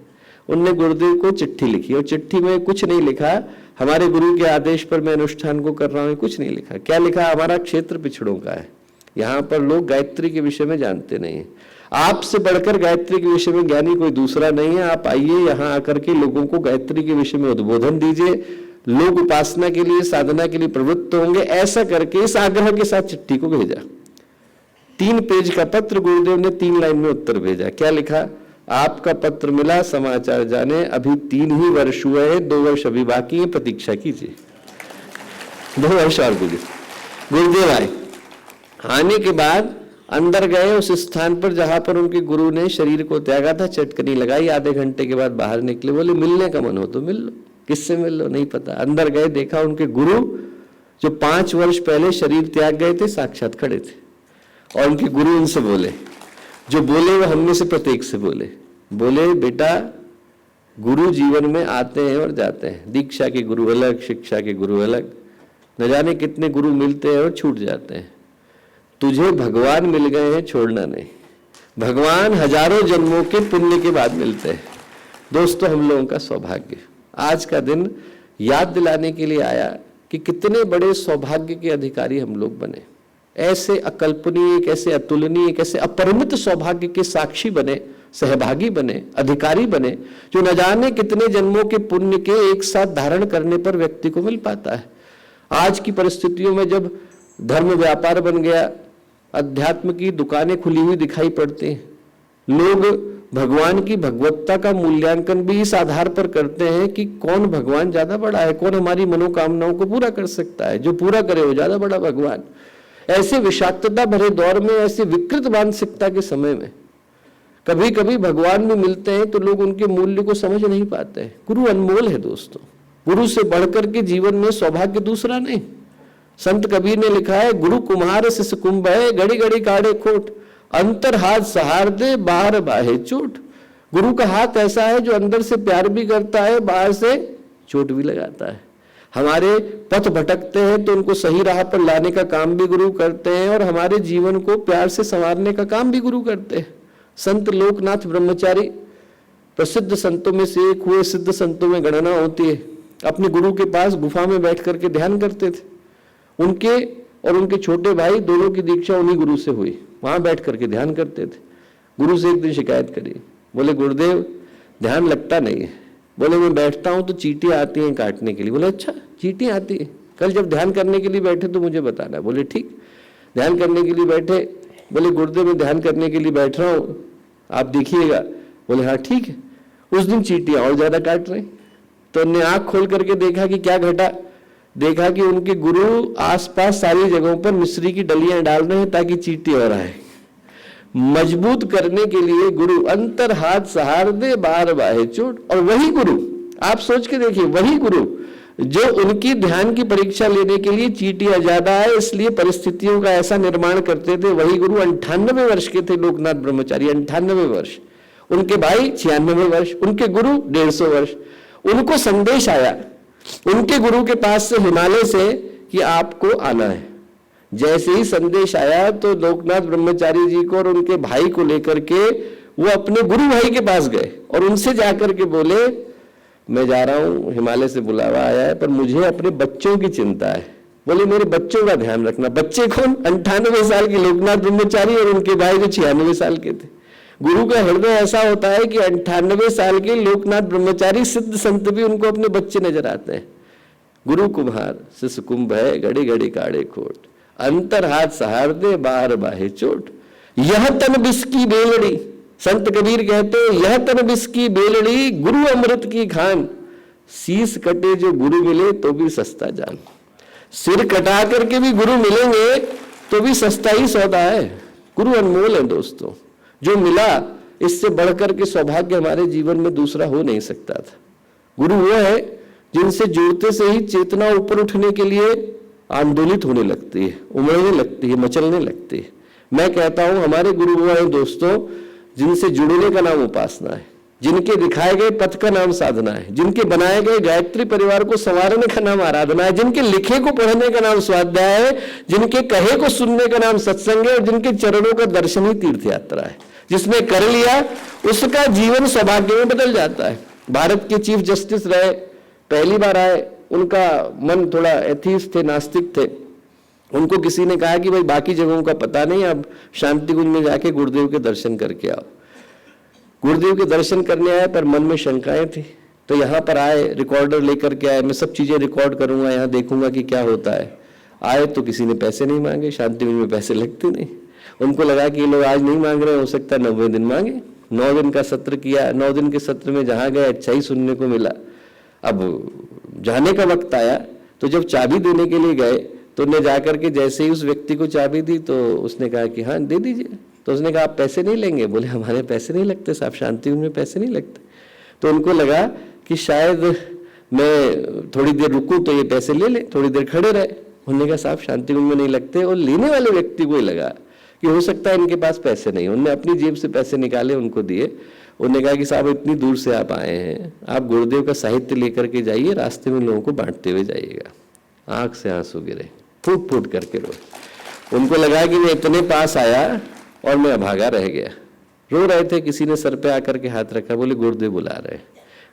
उनने गुरुदेव को चिट्ठी लिखी, और चिट्ठी में कुछ नहीं लिखा हमारे गुरु के आदेश पर मैं अनुष्ठान को कर रहा हूँ, कुछ नहीं लिखा। क्या लिखा? हमारा क्षेत्र पिछड़ों का है, यहाँ पर लोग गायत्री के विषय में जानते नहीं है, आपसे बढ़कर गायत्री के विषय में ज्ञानी कोई दूसरा नहीं है, आप आइए यहाँ आकर के लोगों को गायत्री के विषय में उद्बोधन दीजिए, लोग उपासना के लिए, साधना के लिए प्रवृत्त होंगे। ऐसा करके इस आग्रह के साथ चिट्ठी को भेजा। 3 पेज का पत्र, गुरुदेव ने 3 लाइन में उत्तर भेजा। क्या लिखा? आपका पत्र मिला, समाचार जाने, अभी 3 ही वर्ष हुए हैं, 2 वर्ष अभी बाकी है, प्रतीक्षा कीजिए। 2 वर्ष और गुजरे। गुरुदेव आए। आने के बाद अंदर गए उस स्थान पर जहां पर उनके गुरु ने शरीर को त्यागा था, चटकनी लगाई। आधे घंटे के बाद बाहर निकले, बोले मिलने का मन हो तो मिल लो। किससे मिल लो? नहीं पता। अंदर गए, देखा उनके गुरु जो 5 वर्ष पहले शरीर त्याग गए थे, साक्षात खड़े थे। और उनके गुरु उनसे बोले, जो बोले वो हमने से प्रत्येक से बोले, बेटा गुरु जीवन में आते हैं और जाते हैं, दीक्षा के गुरु अलग, शिक्षा के गुरु अलग, न जाने कितने गुरु मिलते हैं और छूट जाते हैं। तुझे भगवान मिल गए हैं, छोड़ना नहीं। भगवान हजारों जन्मों के पुण्य के बाद मिलते हैं। दोस्तों, हम लोगों का सौभाग्य आज का दिन याद दिलाने के लिए आया कि कितने बड़े सौभाग्य के अधिकारी हम लोग बने। ऐसे अकल्पनीय, कैसे अतुलनीय, कैसे अपरिमित सौभाग्य के साक्षी बने सहभागी बने, अधिकारी बने, जो न जाने कितने जन्मों के पुण्य के एक साथ धारण करने पर व्यक्ति को मिल पाता है। आज की परिस्थितियों में जब धर्म व्यापार बन गया, अध्यात्म की दुकानें खुली हुई दिखाई पड़ती हैं, लोग भगवान की भगवत्ता का मूल्यांकन भी इस आधार पर करते हैं कि कौन भगवान ज्यादा बड़ा है, कौन हमारी मनोकामनाओं को पूरा कर सकता है, जो पूरा करे वो ज्यादा बड़ा भगवान। ऐसे विषाक्तता भरे दौर में, ऐसे विकृत मानसिकता के समय में कभी कभी भगवान भी मिलते हैं तो लोग उनके मूल्य को समझ नहीं पाते हैं। गुरु अनमोल है दोस्तों, गुरु से बढ़कर के जीवन में सौभाग्य दूसरा नहीं। संत कबीर ने लिखा है, गुरु कुम्हार शिष्य कुंभ है, घड़ी घड़ी काढ़े खोट, अंतर हाथ सहार दे, बाहर बाहे चोट। गुरु का हाथ ऐसा है जो अंदर से प्यार भी करता है, बाहर से चोट भी लगाता है। हमारे पथ भटकते हैं तो उनको सही राह पर लाने का काम भी गुरु करते हैं, और हमारे जीवन को प्यार से संवारने का काम भी गुरु करते हैं। संत लोकनाथ ब्रह्मचारी प्रसिद्ध संतों में से एक हुए, सिद्ध संतों में गणना होती है। अपने गुरु के पास गुफा में बैठ करके ध्यान करते थे। उनके और उनके छोटे भाई दोनों की दीक्षा उन्हीं गुरु से हुई, वहां बैठ करके ध्यान करते थे। गुरु से एक दिन शिकायत करी, बोले गुरुदेव ध्यान लगता नहीं है। बोले मैं बैठता हूं तो चींटियां आती हैं काटने के लिए। बोले अच्छा चींटियां आती है, कल जब ध्यान करने के लिए बैठे तो मुझे बताना। बोले ठीक। ध्यान करने के लिए बैठे, बोले गुरुदेव मैं ध्यान करने के लिए बैठ रहा हूं, आप देखिएगा। बोले हाँ ठीक है। उस दिन चींटियां और ज्यादा काट रही, तो उन्हें आंख खोल करके देखा कि क्या घटा। देखा कि उनके गुरु आसपास सारी जगहों पर मिश्री की डलियां डाल रहे हैं ताकि चींटी और आए। मजबूत करने के लिए गुरु अंतर हाथ सहार दे, बाहर बाहे चोट। और वही गुरु, आप सोच के देखिए, वही गुरु जो उनकी ध्यान की परीक्षा लेने के लिए चींटियां ज्यादा है इसलिए परिस्थितियों का ऐसा निर्माण करते थे, वही गुरु 98 वर्ष के थे लोकनाथ ब्रह्मचारी, 98 वर्ष। उनके भाई 96 वर्ष, उनके गुरु 150 वर्ष। उनको संदेश आया उनके गुरु के पास से, हिमालय से, कि आपको आना है। जैसे ही संदेश आया तो लोकनाथ ब्रह्मचारी जी को और उनके भाई को लेकर के वो अपने गुरु भाई के पास गए और उनसे जाकर के बोले मैं जा रहा हूं, हिमालय से बुलावा आया है, पर मुझे अपने बच्चों की चिंता है। बोले मेरे बच्चों का ध्यान रखना। बच्चे कौन? 98 साल के लोकनाथ ब्रह्मचारी और उनके भाई जो 96 साल के थे। गुरु का हृदय ऐसा होता है कि 98 साल के लोकनाथ ब्रह्मचारी सिद्ध संत भी उनको अपने बच्चे नजर आते हैं। गुरु कुम्हार शिष्य कुंभ है, घड़ी घड़ी काढ़े खोट, अंतर हाथ सहार दे, बाहर बाहे चोट। यह तन बिस की बेलड़ी, संत कबीर कहते यह तन बिस की बेलड़ी, गुरु अमृत की खान, शीश कटे जो गुरु मिले तो भी सस्ता जान। सिर कटा करके भी गुरु मिलेंगे तो भी सस्ता ही सौदा है। गुरु अनमोल है दोस्तों, जो मिला इससे बढ़कर के सौभाग्य हमारे जीवन में दूसरा हो नहीं सकता था। गुरु वो है जिनसे जुड़ते से ही चेतना ऊपर उठने के लिए आंदोलित होने लगती है, उमड़ने लगती है, मचलने लगती है। मैं कहता हूं हमारे गुरु वो हैं दोस्तों जिनसे जुड़ने का नाम उपासना है, जिनके दिखाए गए पथ का नाम साधना है, जिनके बनाए गए गायत्री परिवार को संवारने का नाम आराधना है, जिनके लिखे को पढ़ने का नाम स्वाध्याय है, जिनके कहे को सुनने का नाम सत्संग है, और जिनके चरणों का दर्शन ही तीर्थ यात्रा है। जिसने कर लिया उसका जीवन सौभाग्य में बदल जाता है। भारत के चीफ जस्टिस रहे, पहली बार आए, उनका मन थोड़ा एथीस्ट थे, नास्तिक थे। उनको किसी ने कहा कि भाई बाकी जगहों का पता नहीं, अब शांति कुंज में जाके गुरुदेव के दर्शन करके आओ। गुरुदेव के दर्शन करने आए पर मन में शंकाएं थी, तो यहाँ पर आए, रिकॉर्डर लेकर के आए, मैं सब चीजें रिकॉर्ड करूंगा, यहाँ देखूंगा कि क्या होता है। आए तो किसी ने पैसे नहीं मांगे, शांति कुंज में पैसे लगते नहीं। उनको लगा कि ये लोग आज नहीं मांग रहे, हो सकता है 90 दिन मांगे। 9 दिन का सत्र किया, 9 दिन के सत्र में जहां गए अच्छा ही सुनने को मिला। अब जाने का वक्त आया तो जब चाबी देने के लिए गए तो उन्हें जाकर के जैसे ही उस व्यक्ति को चाबी दी तो उसने कहा कि हाँ दे दीजिए। तो उसने कहा आप पैसे नहीं लेंगे? बोले हमारे पैसे नहीं लगते साहब, शांति कुंज में पैसे नहीं लगते। तो उनको लगा कि शायद मैं थोड़ी देर रुकूं तो ये पैसे ले ले, थोड़ी देर खड़े रहे। उन्होंने कहा साहब शांति कुंज में नहीं लगते। और लेने वाले व्यक्ति को ही लगा कि हो सकता है इनके पास पैसे नहीं। उन्होंने अपनी जेब से पैसे निकाले, उनको दिए। उन्होंने कहा कि साहब इतनी दूर से आप आए हैं, आप गुरुदेव का साहित्य लेकर के जाइए, रास्ते में लोगों को बांटते हुए जाइएगा। आंख से आंसू गिरे, फूट फूट करके रोए। उनको लगा कि मैं इतने पास आया और मैं अभागा रह गया। रो रहे थे, किसी ने सर पे आकर के हाथ रखा, बोले गुरुदेव बुला रहे हैं।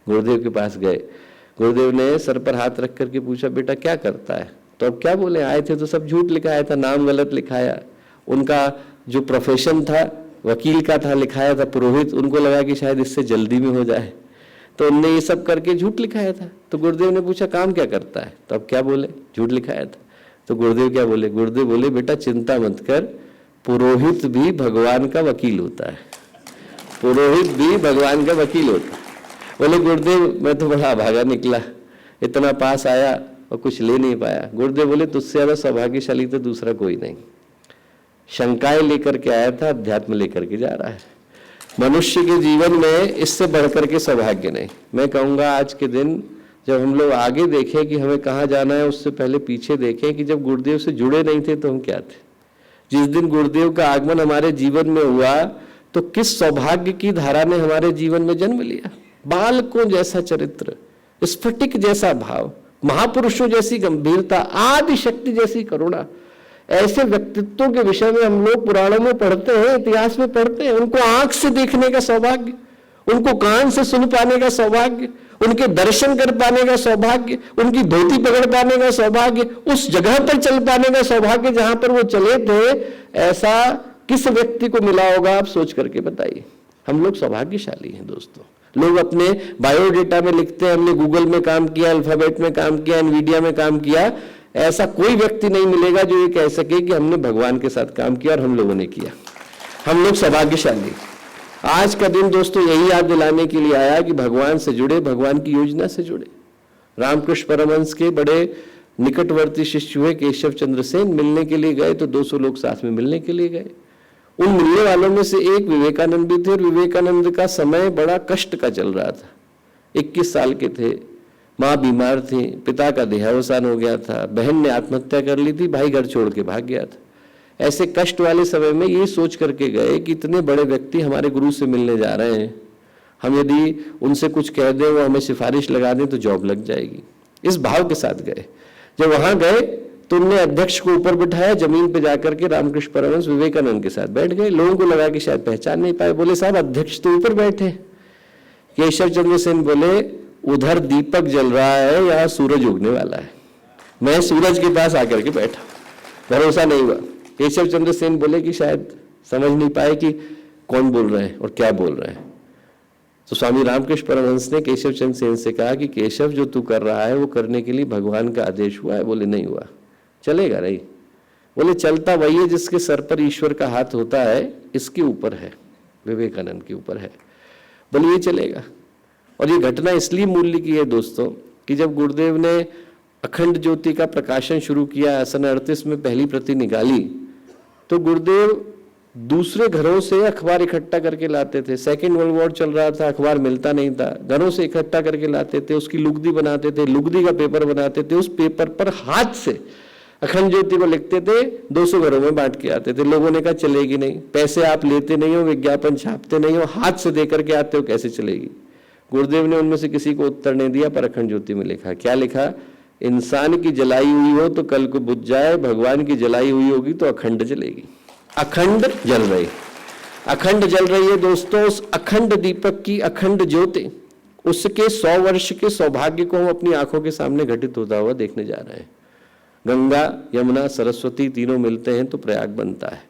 गुरुदेव के पास गए, गुरुदेव ने सर पर हाथ रख करके पूछा बेटा क्या करता है? तो अब क्या बोले, आए थे तो सब झूठ लिखाया था, नाम गलत लिखाया। उनका जो प्रोफेशन था वकील का था, लिखाया था पुरोहित, उनको लगा कि शायद इससे जल्दी में हो जाए, तो उनने ये सब करके झूठ लिखाया था। तो गुरुदेव ने पूछा काम क्या करता है, तो अब क्या बोले, झूठ लिखाया था। तो गुरुदेव क्या बोले, गुरुदेव बोले बेटा चिंता मत कर, पुरोहित भी भगवान का वकील होता है, पुरोहित भी भगवान का वकील होता है। बोले गुरुदेव मैं तो बड़ा अभागा निकला, इतना पास आया और कुछ ले नहीं पाया। गुरुदेव बोले तुझसे ज्यादा सौभाग्यशाली तो दूसरा कोई नहीं। शंकाएं लेकर के आया था, अध्यात्म लेकर के जा रहा है। मनुष्य के जीवन में इससे बढ़कर के सौभाग्य नहीं। मैं कहूँगा आज के दिन जब हम लोग आगे देखें कि हमें कहाँ जाना है, उससे पहले पीछे देखें कि जब गुरुदेव से जुड़े नहीं थे तो हम क्या थे। जिस दिन गुरुदेव का आगमन हमारे जीवन में हुआ तो किस सौभाग्य की धारा ने हमारे जीवन में जन्म लिया। बालकों जैसा चरित्र, स्फटिक जैसा भाव, महापुरुषों जैसी गंभीरता, आदि शक्ति जैसी करुणा, ऐसे व्यक्तित्वों के विषय में हम लोग पुराणों में पढ़ते हैं, इतिहास में पढ़ते हैं। उनको आंख से देखने का सौभाग्य, उनको कान से सुन पाने का सौभाग्य, उनके दर्शन कर पाने का सौभाग्य, उनकी धोती पकड़ पाने का सौभाग्य, उस जगह पर चल पाने का सौभाग्य जहां पर वो चले थे, ऐसा किस व्यक्ति को मिला होगा आप सोच करके बताइए। हम लोग सौभाग्यशाली हैं दोस्तों। लोग अपने बायोडेटा में लिखते हैं हमने गूगल में काम किया, अल्फाबेट में काम किया, एनवीडिया में काम किया। ऐसा कोई व्यक्ति नहीं मिलेगा जो ये कह सके कि हमने भगवान के साथ काम किया और हम लोगों ने किया। हम लोग सौभाग्यशाली। आज का दिन दोस्तों यही याद दिलाने के लिए आया कि भगवान से जुड़े, भगवान की योजना से जुड़े। रामकृष्ण परमहंस के बड़े निकटवर्ती शिष्य हुए केशव चंद्र सेन, मिलने के लिए गए तो 200 लोग साथ में मिलने के लिए गए। उन मिलने वालों में से एक विवेकानंद भी थे और विवेकानंद का समय बड़ा कष्ट का चल रहा था। 21 साल के थे, माँ बीमार थी, पिता का देहावसान हो गया था, बहन ने आत्महत्या कर ली थी, भाई घर छोड़ के भाग गया था। ऐसे कष्ट वाले समय में ये सोच करके गए कि इतने बड़े व्यक्ति हमारे गुरु से मिलने जा रहे हैं, हम यदि उनसे कुछ कह दें, वो हमें सिफारिश लगा दें तो जॉब लग जाएगी। इस भाव के साथ गए। जब वहां गए तो उन्होंने अध्यक्ष को ऊपर बिठाया, जमीन पे जाकर के रामकृष्ण परमहंस विवेकानंद के साथ बैठ गए। लोगों को लगा कि शायद पहचान नहीं पाए। बोले साहब अध्यक्ष तो ऊपर बैठे। केशव चंद्र सेन बोले उधर दीपक जल रहा है, यहाँ सूरज उगने वाला है, मैं सूरज के पास आकर के बैठा। भरोसा नहीं हुआ। केशव चंद्र सेन बोले कि शायद समझ नहीं पाए कि कौन बोल रहे हैं और क्या बोल रहे हैं। तो स्वामी रामकृष्ण परमहंस ने केशव चंद्र सेन से कहा कि केशव जो तू कर रहा है वो करने के लिए भगवान का आदेश हुआ है। बोले नहीं हुआ। चलेगा नहीं। बोले चलता वही है जिसके सर पर ईश्वर का हाथ होता है, इसके ऊपर है, विवेकानंद के ऊपर है। बोले ये चलेगा। और ये घटना इसलिए मूल्य की है दोस्तों कि जब गुरुदेव ने अखंड ज्योति का प्रकाशन शुरू किया, सन 38 में पहली प्रति निकाली, तो गुरुदेव दूसरे घरों से अखबार इकट्ठा करके लाते थे। सेकेंड वर्ल्ड वॉर चल रहा था, अखबार मिलता नहीं था, घरों से इकट्ठा करके लाते थे, उसकी लुगदी बनाते थे, लुगदी का पेपर बनाते थे, उस पेपर पर हाथ से अखंड ज्योति को लिखते थे, 200 घरों में बांट के आते थे। लोगों ने कहा चलेगी नहीं, पैसे आप लेते नहीं हो, विज्ञापन छापते नहीं हो, हाथ से दे करके आते हो, कैसे चलेगी। गुरुदेव ने उनमें से किसी को उत्तर नहीं दिया, पर अखंड ज्योति में लिखा। क्या लिखा? इंसान की जलाई हुई हो तो कल को बुझ जाए, भगवान की जलाई हुई होगी तो अखंड जलेगी। अखंड जल रही, अखंड जल रही है दोस्तों। उस अखंड दीपक की अखंड ज्योति, उसके 100 वर्ष के सौभाग्य को हम अपनी आंखों के सामने घटित होता हुआ देखने जा रहे हैं। गंगा, यमुना, सरस्वती तीनों मिलते हैं तो प्रयाग बनता है।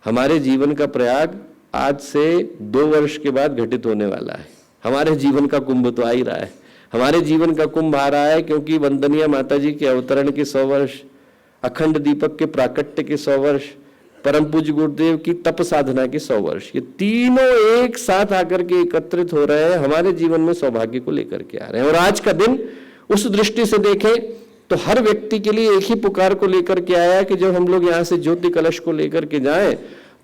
हमारे जीवन का प्रयाग आज से 2 वर्ष के बाद घटित होने वाला है। हमारे जीवन का कुंभ तो आ ही रहा है। हमारे जीवन का कुंभ आ रहा है क्योंकि वंदनीय माता जी के अवतरण के 100 वर्ष, अखंड दीपक के प्राकट्य के 100 वर्ष, परम पूज्य गुरुदेव की तप साधना के 100 वर्ष, ये तीनों एक साथ आकर के एकत्रित हो रहे हैं, हमारे जीवन में सौभाग्य को लेकर के आ रहे हैं। और आज का दिन उस दृष्टि से देखें तो हर व्यक्ति के लिए एक ही पुकार को लेकर के आया कि जब हम लोग यहाँ से ज्योति कलश को लेकर के जाएं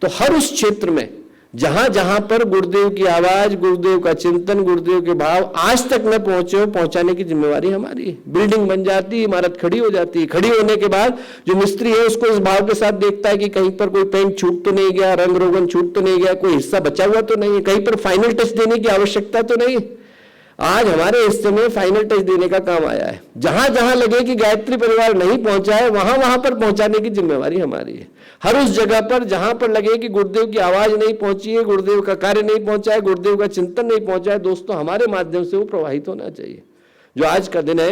तो हर उस क्षेत्र में जहां जहां पर गुरुदेव की आवाज, गुरुदेव का चिंतन, गुरुदेव के भाव आज तक न पहुंचे हो, पहुंचाने की जिम्मेवारी हमारी है। बिल्डिंग बन जाती, इमारत खड़ी हो जाती है, खड़ी होने के बाद जो मिस्त्री है उसको इस भाव के साथ देखता है कि कहीं पर कोई पेंट छूट तो नहीं गया, रंग रोगन छूट तो नहीं गया, कोई हिस्सा बचा हुआ तो नहीं है, कहीं पर फाइनल टच देने की आवश्यकता तो नहीं। आज हमारे हिस्से में फाइनल टच देने का काम आया है। जहां जहां लगे कि गायत्री परिवार नहीं पहुंचा है, वहां वहां पर पहुंचाने की जिम्मेवारी हमारी है। हर उस जगह पर जहां पर लगे कि गुरुदेव की आवाज नहीं पहुंची है, गुरुदेव का कार्य नहीं पहुंचा है, गुरुदेव का चिंतन नहीं पहुंचा है, दोस्तों हमारे माध्यम से वो प्रवाहित होना चाहिए। जो आज का दिन है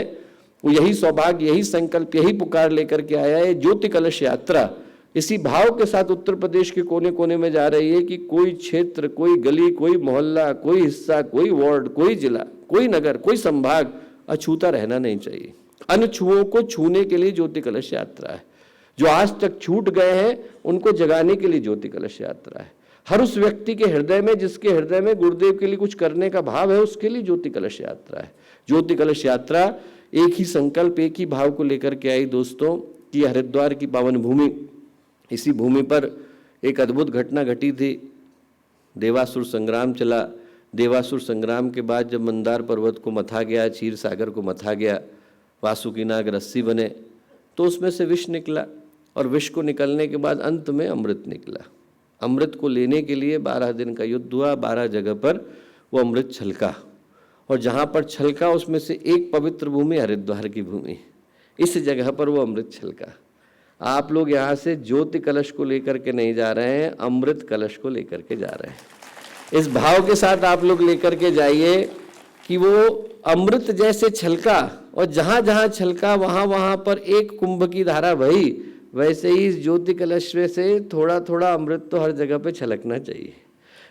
वो यही सौभाग्य, यही संकल्प, यही पुकार लेकर के आया है। ज्योति कलश यात्रा इसी भाव के साथ उत्तर प्रदेश के कोने कोने में जा रही है कि कोई क्षेत्र, कोई गली, कोई मोहल्ला, कोई हिस्सा, कोई वार्ड, कोई जिला, कोई नगर, कोई संभाग अछूता रहना नहीं चाहिए। अनछुओं को छूने के लिए ज्योति कलश यात्रा है। जो आज तक छूट गए हैं उनको जगाने के लिए ज्योति कलश यात्रा है। हर उस व्यक्ति के हृदय में, जिसके हृदय में गुरुदेव के लिए कुछ करने का भाव है, उसके लिए ज्योति कलश यात्रा है। ज्योति कलश यात्रा एक ही संकल्प, एक ही भाव को लेकर के आई दोस्तों कि हरिद्वार की पावन भूमि, इसी भूमि पर एक अद्भुत घटना घटी थी। देवासुर संग्राम चला। देवासुर संग्राम के बाद जब मंदार पर्वत को मथा गया, क्षीर सागर को मथा गया, वासुकी नाग रस्सी बने, तो उसमें से विष निकला और विष को निकलने के बाद अंत में अमृत निकला। अमृत को लेने के लिए 12 दिन का युद्ध हुआ। 12 जगह पर वो अमृत छलका और जहाँ पर छलका उसमें से एक पवित्र भूमि हरिद्वार की भूमि, इस जगह पर वो अमृत छलका। आप लोग यहाँ से ज्योति कलश को लेकर के नहीं जा रहे हैं, अमृत कलश को लेकर के जा रहे हैं। इस भाव के साथ आप लोग लेकर के जाइए कि वो अमृत जैसे छलका और जहाँ जहाँ छलका वहाँ वहाँ पर एक कुंभ की धारा बही, वैसे ही इस ज्योति कलश में से थोड़ा थोड़ा अमृत तो हर जगह पे छलकना चाहिए।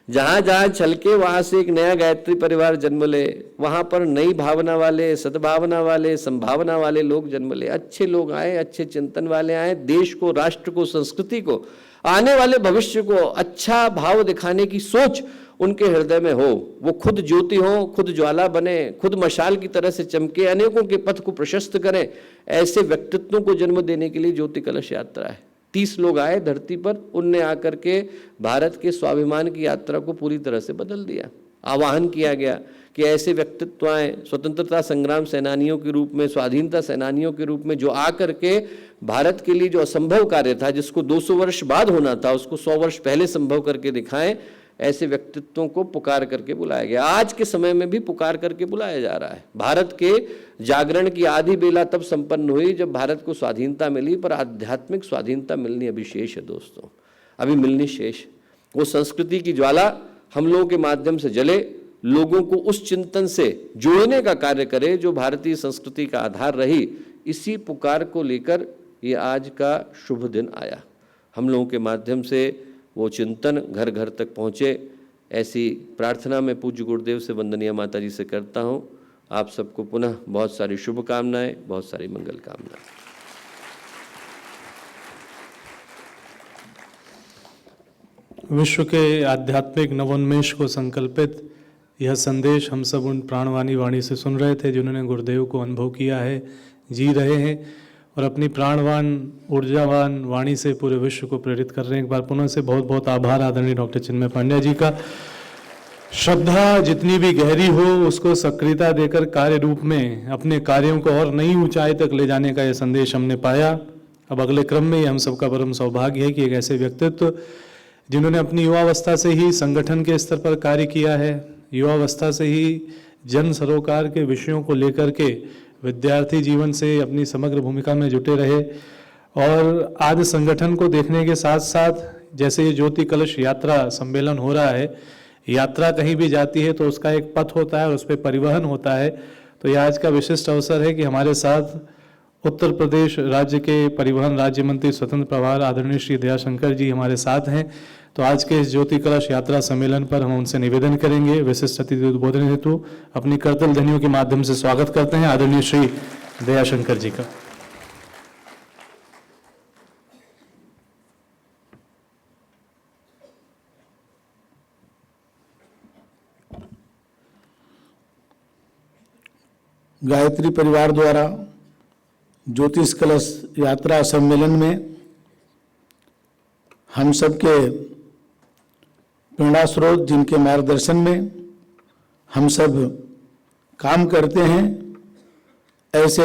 जहाँ जहाँ छलके वहाँ से एक नया गायत्री परिवार जन्म ले, वहाँ पर नई भावना वाले, सद्भावना वाले, संभावना वाले लोग जन्म ले, अच्छे लोग आए, अच्छे चिंतन वाले आए, देश को, राष्ट्र को, संस्कृति को, आने वाले भविष्य को अच्छा भाव दिखाने की सोच उनके हृदय में हो। वो खुद ज्योति हो, खुद ज्वाला बने, खुद मशाल की तरह से चमके, अनेकों के पथ को प्रशस्त करें। ऐसे व्यक्तित्वों को जन्म देने के लिए ज्योति कलश यात्रा है। 30 लोग आए धरती पर, उनने आकर के भारत के स्वाभिमान की यात्रा को पूरी तरह से बदल दिया। आह्वान किया गया कि ऐसे व्यक्तित्व आए, स्वतंत्रता संग्राम सेनानियों के रूप में, स्वाधीनता सेनानियों के रूप में, जो आकर के भारत के लिए जो असंभव कार्य था, जिसको 200 वर्ष बाद होना था, उसको 100 वर्ष पहले संभव करके दिखाएं। ऐसे व्यक्तित्वों को पुकार करके बुलाया गया। आज के समय में भी पुकार करके बुलाया जा रहा है। भारत के जागरण की आधी बेला तब संपन्न हुई जब भारत को स्वाधीनता मिली, पर आध्यात्मिक स्वाधीनता मिलनी अभी शेष है दोस्तों, अभी मिलनी शेष। वो संस्कृति की ज्वाला हम लोगों के माध्यम से जले, लोगों को उस चिंतन से जोड़ने का कार्य करे जो भारतीय संस्कृति का आधार रही। इसी पुकार को लेकर ये आज का शुभ दिन आया। हम लोगों के माध्यम से वो चिंतन घर घर तक पहुँचे, ऐसी प्रार्थना मैं पूज्य गुरुदेव से, वंदनीय माता जी से करता हूँ। आप सबको पुनः बहुत सारी शुभकामनाएं, बहुत सारी मंगल कामनाएं। विश्व के आध्यात्मिक नवोन्मेष को संकल्पित यह संदेश हम सब उन प्राणवाणी वाणी से सुन रहे थे जिन्होंने गुरुदेव को अनुभव किया है, जी रहे हैं और अपनी प्राणवान ऊर्जावान वाणी से पूरे विश्व को प्रेरित कर रहे हैं। एक बार पुनः से बहुत बहुत आभार आदरणीय डॉक्टर चिन्मय पांड्या जी का। श्रद्धा जितनी भी गहरी हो उसको सक्रियता देकर कार्य रूप में अपने कार्यों को और नई ऊंचाई तक ले जाने का यह संदेश हमने पाया। अब अगले क्रम में हम सबका परम सौभाग्य है कि एक ऐसे व्यक्तित्व जिन्होंने अपनी युवावस्था से ही संगठन के स्तर पर कार्य किया है, युवावस्था से ही जन सरोकार के विषयों को लेकर के विद्यार्थी जीवन से अपनी समग्र भूमिका में जुटे रहे और आज संगठन को देखने के साथ साथ जैसे ये ज्योति कलश यात्रा सम्मेलन हो रहा है, यात्रा कहीं भी जाती है तो उसका एक पथ होता है और उस पर परिवहन होता है। तो यह आज का विशिष्ट अवसर है कि हमारे साथ उत्तर प्रदेश राज्य के परिवहन राज्य मंत्री स्वतंत्र प्रभार आदरणीय श्री दयाशंकर जी हमारे साथ हैं। तो आज के इस ज्योति कलश यात्रा सम्मेलन पर हम उनसे निवेदन करेंगे, विशिष्ट अतिथि उद्बोधन हेतु अपनी करतल ध्वनियों के माध्यम से स्वागत करते हैं आदरणीय श्री दयाशंकर जी का। गायत्री परिवार द्वारा ज्योतिष कलश यात्रा सम्मेलन में हम सबके प्रेरणा स्रोत, जिनके मार्गदर्शन में हम सब काम करते हैं, ऐसे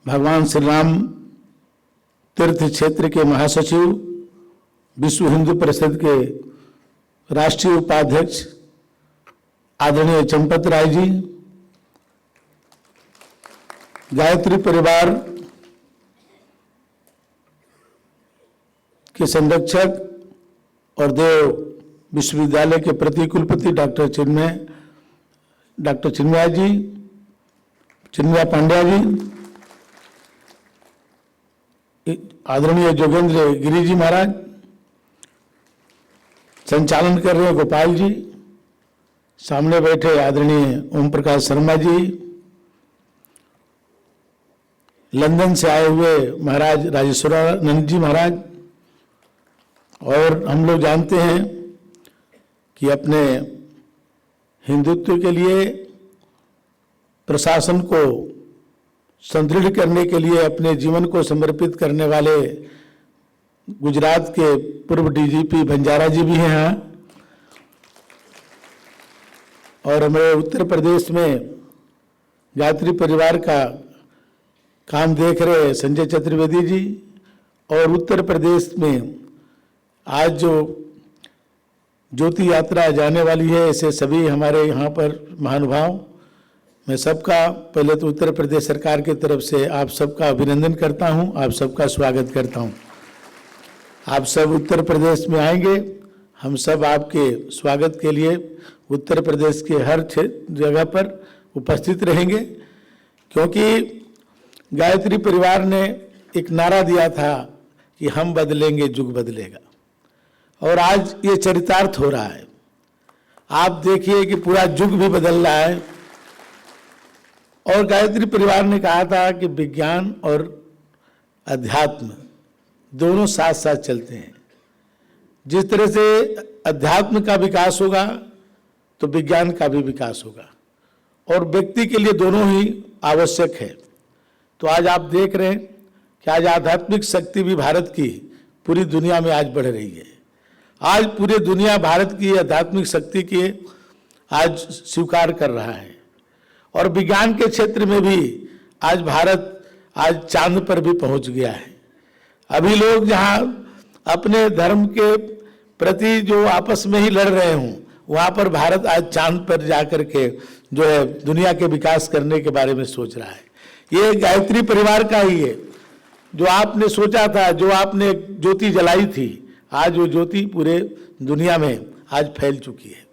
भगवान श्री राम तीर्थ क्षेत्र के महासचिव, विश्व हिंदू परिषद के राष्ट्रीय उपाध्यक्ष आदरणीय चंपत राय जी, गायत्री परिवार के संरक्षक और देव विश्वविद्यालय के प्रति कुलपति डॉक्टर चिन्मय पांड्या जी, आदरणीय जोगेंद्र गिरी जी महाराज, संचालन कर रहे हैं गोपाल जी, सामने बैठे आदरणीय ओम प्रकाश शर्मा जी, लंदन से आए हुए महाराज राजेश्वरानंद जी महाराज, और हम लोग जानते हैं कि अपने हिंदुत्व के लिए प्रशासन को सुदृढ़ करने के लिए अपने जीवन को समर्पित करने वाले गुजरात के पूर्व डीजीपी बंजारा जी भी हैं यहाँ, और हमारे उत्तर प्रदेश में गायत्री परिवार का काम देख रहे संजय चतुर्वेदी जी, और उत्तर प्रदेश में आज जो ज्योति यात्रा जाने वाली है, ऐसे सभी हमारे यहाँ पर महानुभाव, मैं सबका पहले तो उत्तर प्रदेश सरकार की तरफ से आप सबका अभिनंदन करता हूँ, आप सबका स्वागत करता हूँ। आप सब उत्तर प्रदेश में आएंगे, हम सब आपके स्वागत के लिए उत्तर प्रदेश के हर जगह पर उपस्थित रहेंगे, क्योंकि गायत्री परिवार ने एक नारा दिया था कि हम बदलेंगे युग बदलेगा, और आज ये चरितार्थ हो रहा है। आप देखिए कि पूरा युग भी बदल रहा है, और गायत्री परिवार ने कहा था कि विज्ञान और अध्यात्म दोनों साथ साथ चलते हैं। जिस तरह से अध्यात्म का विकास होगा तो विज्ञान का भी विकास होगा, और व्यक्ति के लिए दोनों ही आवश्यक है। तो आज आप देख रहे हैं कि आज आध्यात्मिक शक्ति भी भारत की पूरी दुनिया में आज बढ़ रही है। आज पूरी दुनिया भारत की आध्यात्मिक शक्ति के आज स्वीकार कर रहा है, और विज्ञान के क्षेत्र में भी आज भारत आज चांद पर भी पहुंच गया है। अभी लोग जहां अपने धर्म के प्रति जो आपस में ही लड़ रहे हों, वहां पर भारत आज चांद पर जाकर के जो है दुनिया के विकास करने के बारे में सोच रहा है। ये गायत्री परिवार का ही है। जो आपने सोचा था, जो आपने ज्योति जलाई थी, आज वो ज्योति पूरे दुनिया में आज फैल चुकी है।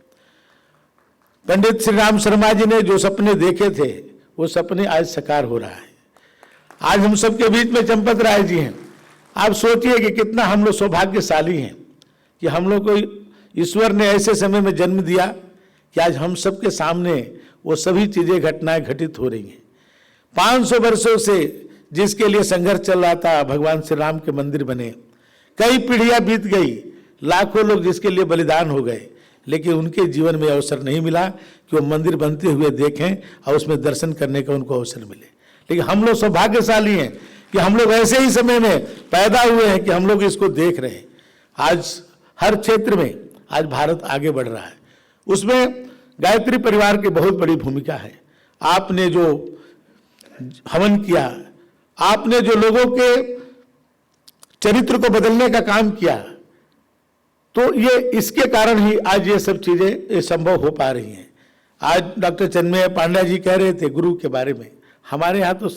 पंडित श्री राम शर्मा जी ने जो सपने देखे थे, वो सपने आज साकार हो रहा है। आज हम सबके बीच में चंपत राय जी हैं। आप सोचिए कि कितना हम लोग सौभाग्यशाली हैं कि हम लोग को ईश्वर ने ऐसे समय में जन्म दिया कि आज हम सबके सामने वो सभी चीजें घटनाएं घटित हो रही हैं। 500 वर्षों से जिसके लिए संघर्ष चल रहा था, भगवान श्री राम के मंदिर बने, कई पीढ़ियां बीत गई, लाखों लोग जिसके लिए बलिदान हो गए, लेकिन उनके जीवन में अवसर नहीं मिला कि वो मंदिर बनते हुए देखें और उसमें दर्शन करने का उनको अवसर मिले। लेकिन हम लोग सौभाग्यशाली हैं कि हम लोग ऐसे ही समय में पैदा हुए हैं कि हम लोग इसको देख रहे हैं। आज हर क्षेत्र में आज भारत आगे बढ़ रहा है, उसमें गायत्री परिवार की बहुत बड़ी भूमिका है। आपने जो हवन किया, आपने जो लोगों के चरित्र को बदलने का काम किया, तो ये इसके कारण ही आज ये सब चीजें संभव हो पा रही हैं। आज डॉक्टर चन्मय पांड्या जी कह रहे थे गुरु के बारे में, हमारे यहाँ तो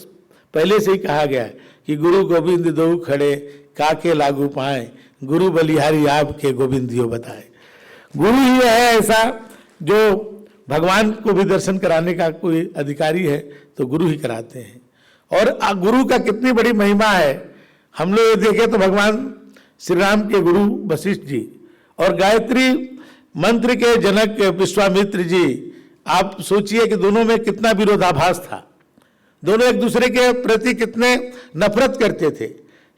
पहले से ही कहा गया है कि गुरु गोविंद दो खड़े काके लागू पाए, गुरु बलिहारी आपके गोविंदियो बताए। गुरु ही है ऐसा जो भगवान को भी दर्शन कराने का कोई अधिकारी है तो गुरु ही कराते हैं। और गुरु का कितनी बड़ी महिमा है, हम लोग देखें तो भगवान श्री राम के गुरु वशिष्ठ जी और गायत्री मंत्र के जनक विश्वामित्र जी, आप सोचिए कि दोनों में कितना विरोधाभास था, दोनों एक दूसरे के प्रति कितने नफरत करते थे।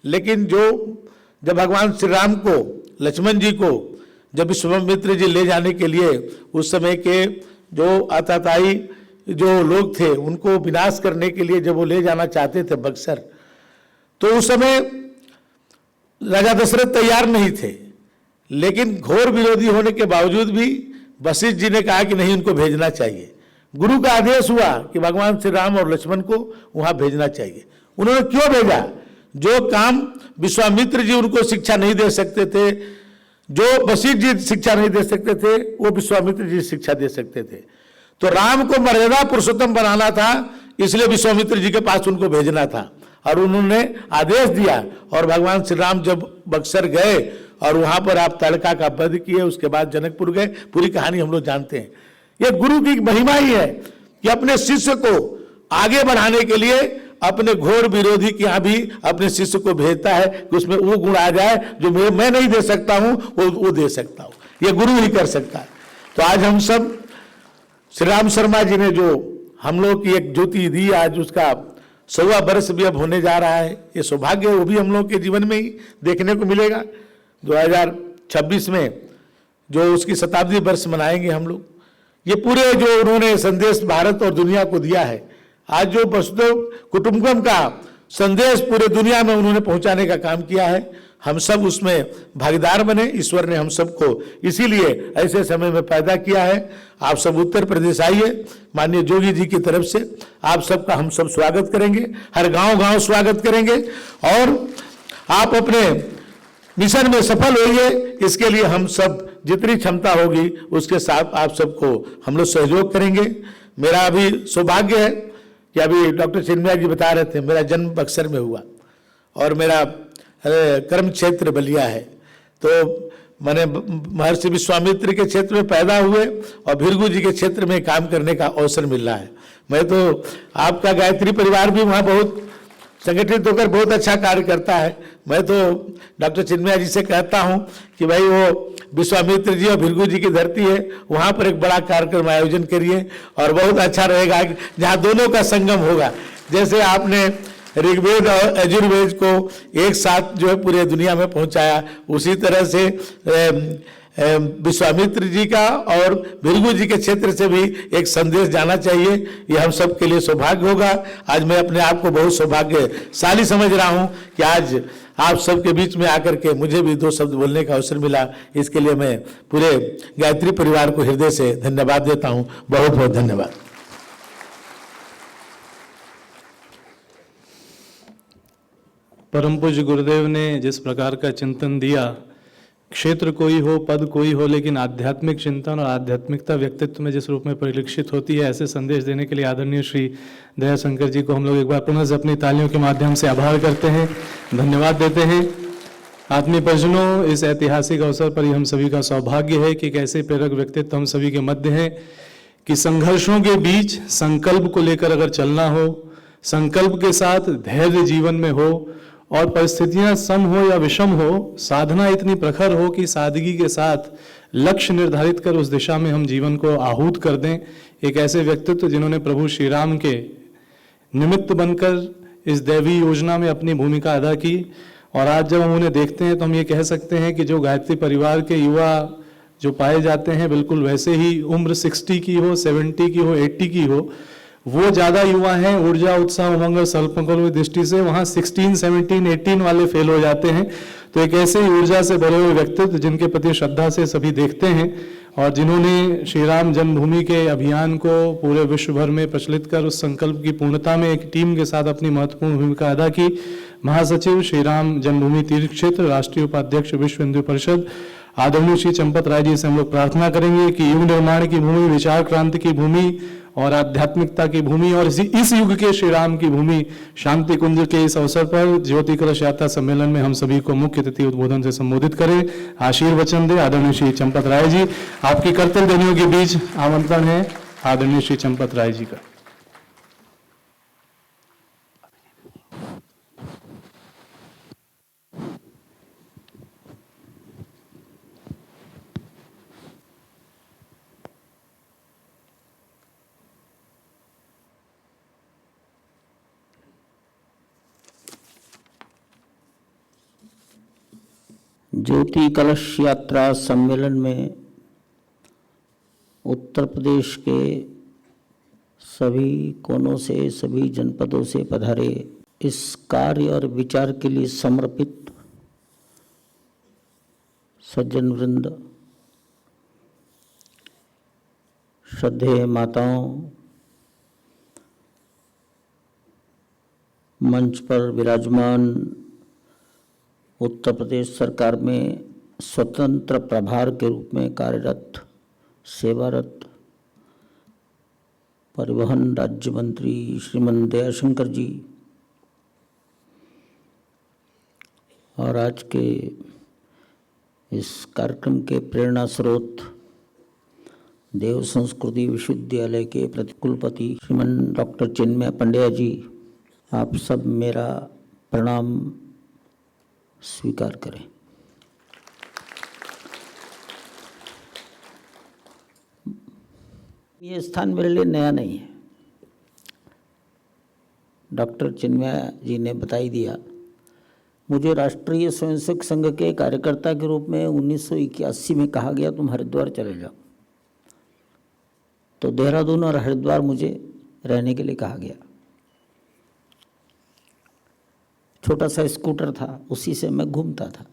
लेकिन जब भगवान श्री राम को, लक्ष्मण जी को जब विश्वामित्र जी ले जाने के लिए उस समय के जो आताताई जो लोग थे उनको विनाश करने के लिए जब वो ले जाना चाहते थे बक्सर, तो उस समय राजा दशरथ तैयार नहीं थे। लेकिन घोर विरोधी होने के बावजूद भी वशिष्ठ जी ने कहा कि नहीं, उनको भेजना चाहिए। गुरु का आदेश हुआ कि भगवान श्री राम और लक्ष्मण को वहां भेजना चाहिए। उन्होंने क्यों भेजा? जो काम विश्वामित्र जी उनको शिक्षा नहीं दे सकते थे, जो वशिष्ठ जी शिक्षा नहीं दे सकते थे, वो विश्वामित्र जी शिक्षा दे सकते थे। तो राम को मर्यादा पुरुषोत्तम बनाना था, इसलिए विश्वामित्र जी के पास उनको भेजना था। और उन्होंने आदेश दिया, और भगवान श्री राम जब बक्सर गए और वहां पर आप ताड़का का वध किए, उसके बाद जनकपुर गए, पूरी कहानी हम लोग जानते हैं। ये गुरु की महिमा ही है कि अपने शिष्य को आगे बढ़ाने के लिए अपने घोर विरोधी के यहाँ भी अपने शिष्य को भेजता है कि उसमें वो गुण आ जाए जो मैं नहीं दे सकता हूं, वो दे सकता हूं। ये गुरु ही कर सकता है। तो आज हम सब श्री राम शर्मा जी ने जो हम लोग की एक ज्योति दी, आज उसका 100वां वर्ष भी अब होने जा रहा है। ये सौभाग्य वो भी हम लोग के जीवन में ही देखने को मिलेगा। 2026 में जो उसकी शताब्दी वर्ष मनाएंगे हम लोग, ये पूरे जो उन्होंने संदेश भारत और दुनिया को दिया है, आज जो वसुधैव कुटुंबकम का संदेश पूरे दुनिया में उन्होंने पहुंचाने का काम किया है, हम सब उसमें भागीदार बने। ईश्वर ने हम सबको इसीलिए ऐसे समय में पैदा किया है। आप सब उत्तर प्रदेश आइए, माननीय जोगी जी की तरफ से आप सबका हम सब स्वागत करेंगे, हर गांव-गांव स्वागत करेंगे और आप अपने मिशन में सफल होइए। इसके लिए हम सब जितनी क्षमता होगी उसके साथ आप सबको हम लोग सहयोग करेंगे। मेरा अभी सौभाग्य है कि अभी डॉक्टर चिन्मय जी बता रहे थे, मेरा जन्म बक्सर में हुआ और मेरा कर्म क्षेत्र बलिया है। तो मैंने महर्षि विश्वामित्र के क्षेत्र में पैदा हुए और भृगु जी के क्षेत्र में काम करने का अवसर मिल रहा है। मैं तो आपका गायत्री परिवार भी वहाँ बहुत संगठित होकर बहुत अच्छा कार्य करता है। मैं तो डॉक्टर चिन्मय जी से कहता हूँ कि भाई वो विश्वामित्र जी और भृगु जी की धरती है, वहाँ पर एक बड़ा कार्यक्रम आयोजन करिए और बहुत अच्छा रहेगा जहाँ दोनों का संगम होगा। जैसे आपने ऋग्वेद और यजुर्वेद को एक साथ जो है पूरे दुनिया में पहुंचाया, उसी तरह से विश्वामित्र जी का और भृगु जी के क्षेत्र से भी एक संदेश जाना चाहिए। ये हम सब के लिए सौभाग्य होगा। आज मैं अपने आप को बहुत सौभाग्यशाली समझ रहा हूं कि आज आप सबके बीच में आकर के मुझे भी 2 शब्द बोलने का अवसर मिला। इसके लिए मैं पूरे गायत्री परिवार को हृदय से धन्यवाद देता हूं। बहुत बहुत धन्यवाद। परम पूज्य गुरुदेव ने जिस प्रकार का चिंतन दिया, क्षेत्र कोई हो, पद कोई हो, लेकिन आध्यात्मिक चिंतन और आध्यात्मिकता व्यक्तित्व में जिस रूप में परिलक्षित होती है, ऐसे संदेश देने के लिए आदरणीय श्री दयाशंकर जी को हम लोग एक बार पुनः से अपनी तालियों के माध्यम से आभार करते हैं, धन्यवाद देते हैं। आत्मीय परिजनों, इस ऐतिहासिक अवसर पर ही हम सभी का सौभाग्य है कि एक ऐसे प्रेरक व्यक्तित्व हम सभी के मध्य हैं कि संघर्षों के बीच संकल्प को लेकर अगर चलना हो, संकल्प के साथ धैर्य जीवन में हो और परिस्थितियां सम हो या विषम हो, साधना इतनी प्रखर हो कि सादगी के साथ लक्ष्य निर्धारित कर उस दिशा में हम जीवन को आहूत कर दें। एक ऐसे व्यक्तित्व जिन्होंने प्रभु श्री राम के निमित्त बनकर इस दैवी योजना में अपनी भूमिका अदा की। और आज जब हम उन्हें देखते हैं तो हम ये कह सकते हैं कि जो गायत्री परिवार के युवा जो पाए जाते हैं, बिल्कुल वैसे ही उम्र 60 की हो, 70 की हो, 80 की हो, वो ज्यादा युवा हैं। ऊर्जा, उत्साह, उमंग और संकल्प की दृष्टि से वहां 16, 17, 18 वाले फेल हो जाते हैं। तो एक ऐसे ऊर्जा से भरे हुए व्यक्तित्व जिनके प्रति श्रद्धा से सभी देखते हैं और जिन्होंने श्री राम जन्मभूमि के अभियान को पूरे विश्व भर में प्रचलित कर उस संकल्प की पूर्णता में एक टीम के साथ अपनी महत्वपूर्ण भूमिका अदा की। महासचिव श्री राम जन्मभूमि तीर्थ क्षेत्र, राष्ट्रीय उपाध्यक्ष विश्व हिंदू परिषद आदरणीय श्री चंपत राय जी से हम लोग प्रार्थना करेंगे कि युग निर्माण की भूमि, विचार क्रांति की भूमि और आध्यात्मिकता की भूमि और इस युग के श्री राम की भूमि शांति कुंज के इस अवसर पर ज्योति कलश यात्रा सम्मेलन में हम सभी को मुख्य अतिथि उद्बोधन से संबोधित करें। आशीर्वचन दे आदरणीय श्री चंपत राय जी। आपकी कर्तव्य ध्वनियों के बीच आमंत्रण है आदरणीय श्री चंपत राय जी का। ज्योति कलश यात्रा सम्मेलन में उत्तर प्रदेश के सभी कोनों से, सभी जनपदों से पधारे इस कार्य और विचार के लिए समर्पित सज्जन वृंद, श्रद्धेय माताओं, मंच पर विराजमान उत्तर प्रदेश सरकार में स्वतंत्र प्रभार के रूप में कार्यरत, सेवारत परिवहन राज्य मंत्री श्रीमान दयाशंकर जी और आज के इस कार्यक्रम के प्रेरणा स्रोत देव संस्कृति विश्वविद्यालय के प्रतिकुलपति श्रीमान डॉक्टर चिन्मय पंड्या जी आप सब मेरा प्रणाम स्वीकार करें। ये स्थान मेरे लिए नया नहीं है। डॉक्टर चिन्मय जी ने बता ही दिया। मुझे राष्ट्रीय स्वयंसेवक संघ के कार्यकर्ता के रूप में 1981 में कहा गया तुम हरिद्वार चले जाओ, तो देहरादून और हरिद्वार मुझे रहने के लिए कहा गया। छोटा सा स्कूटर था, उसी से मैं घूमता था।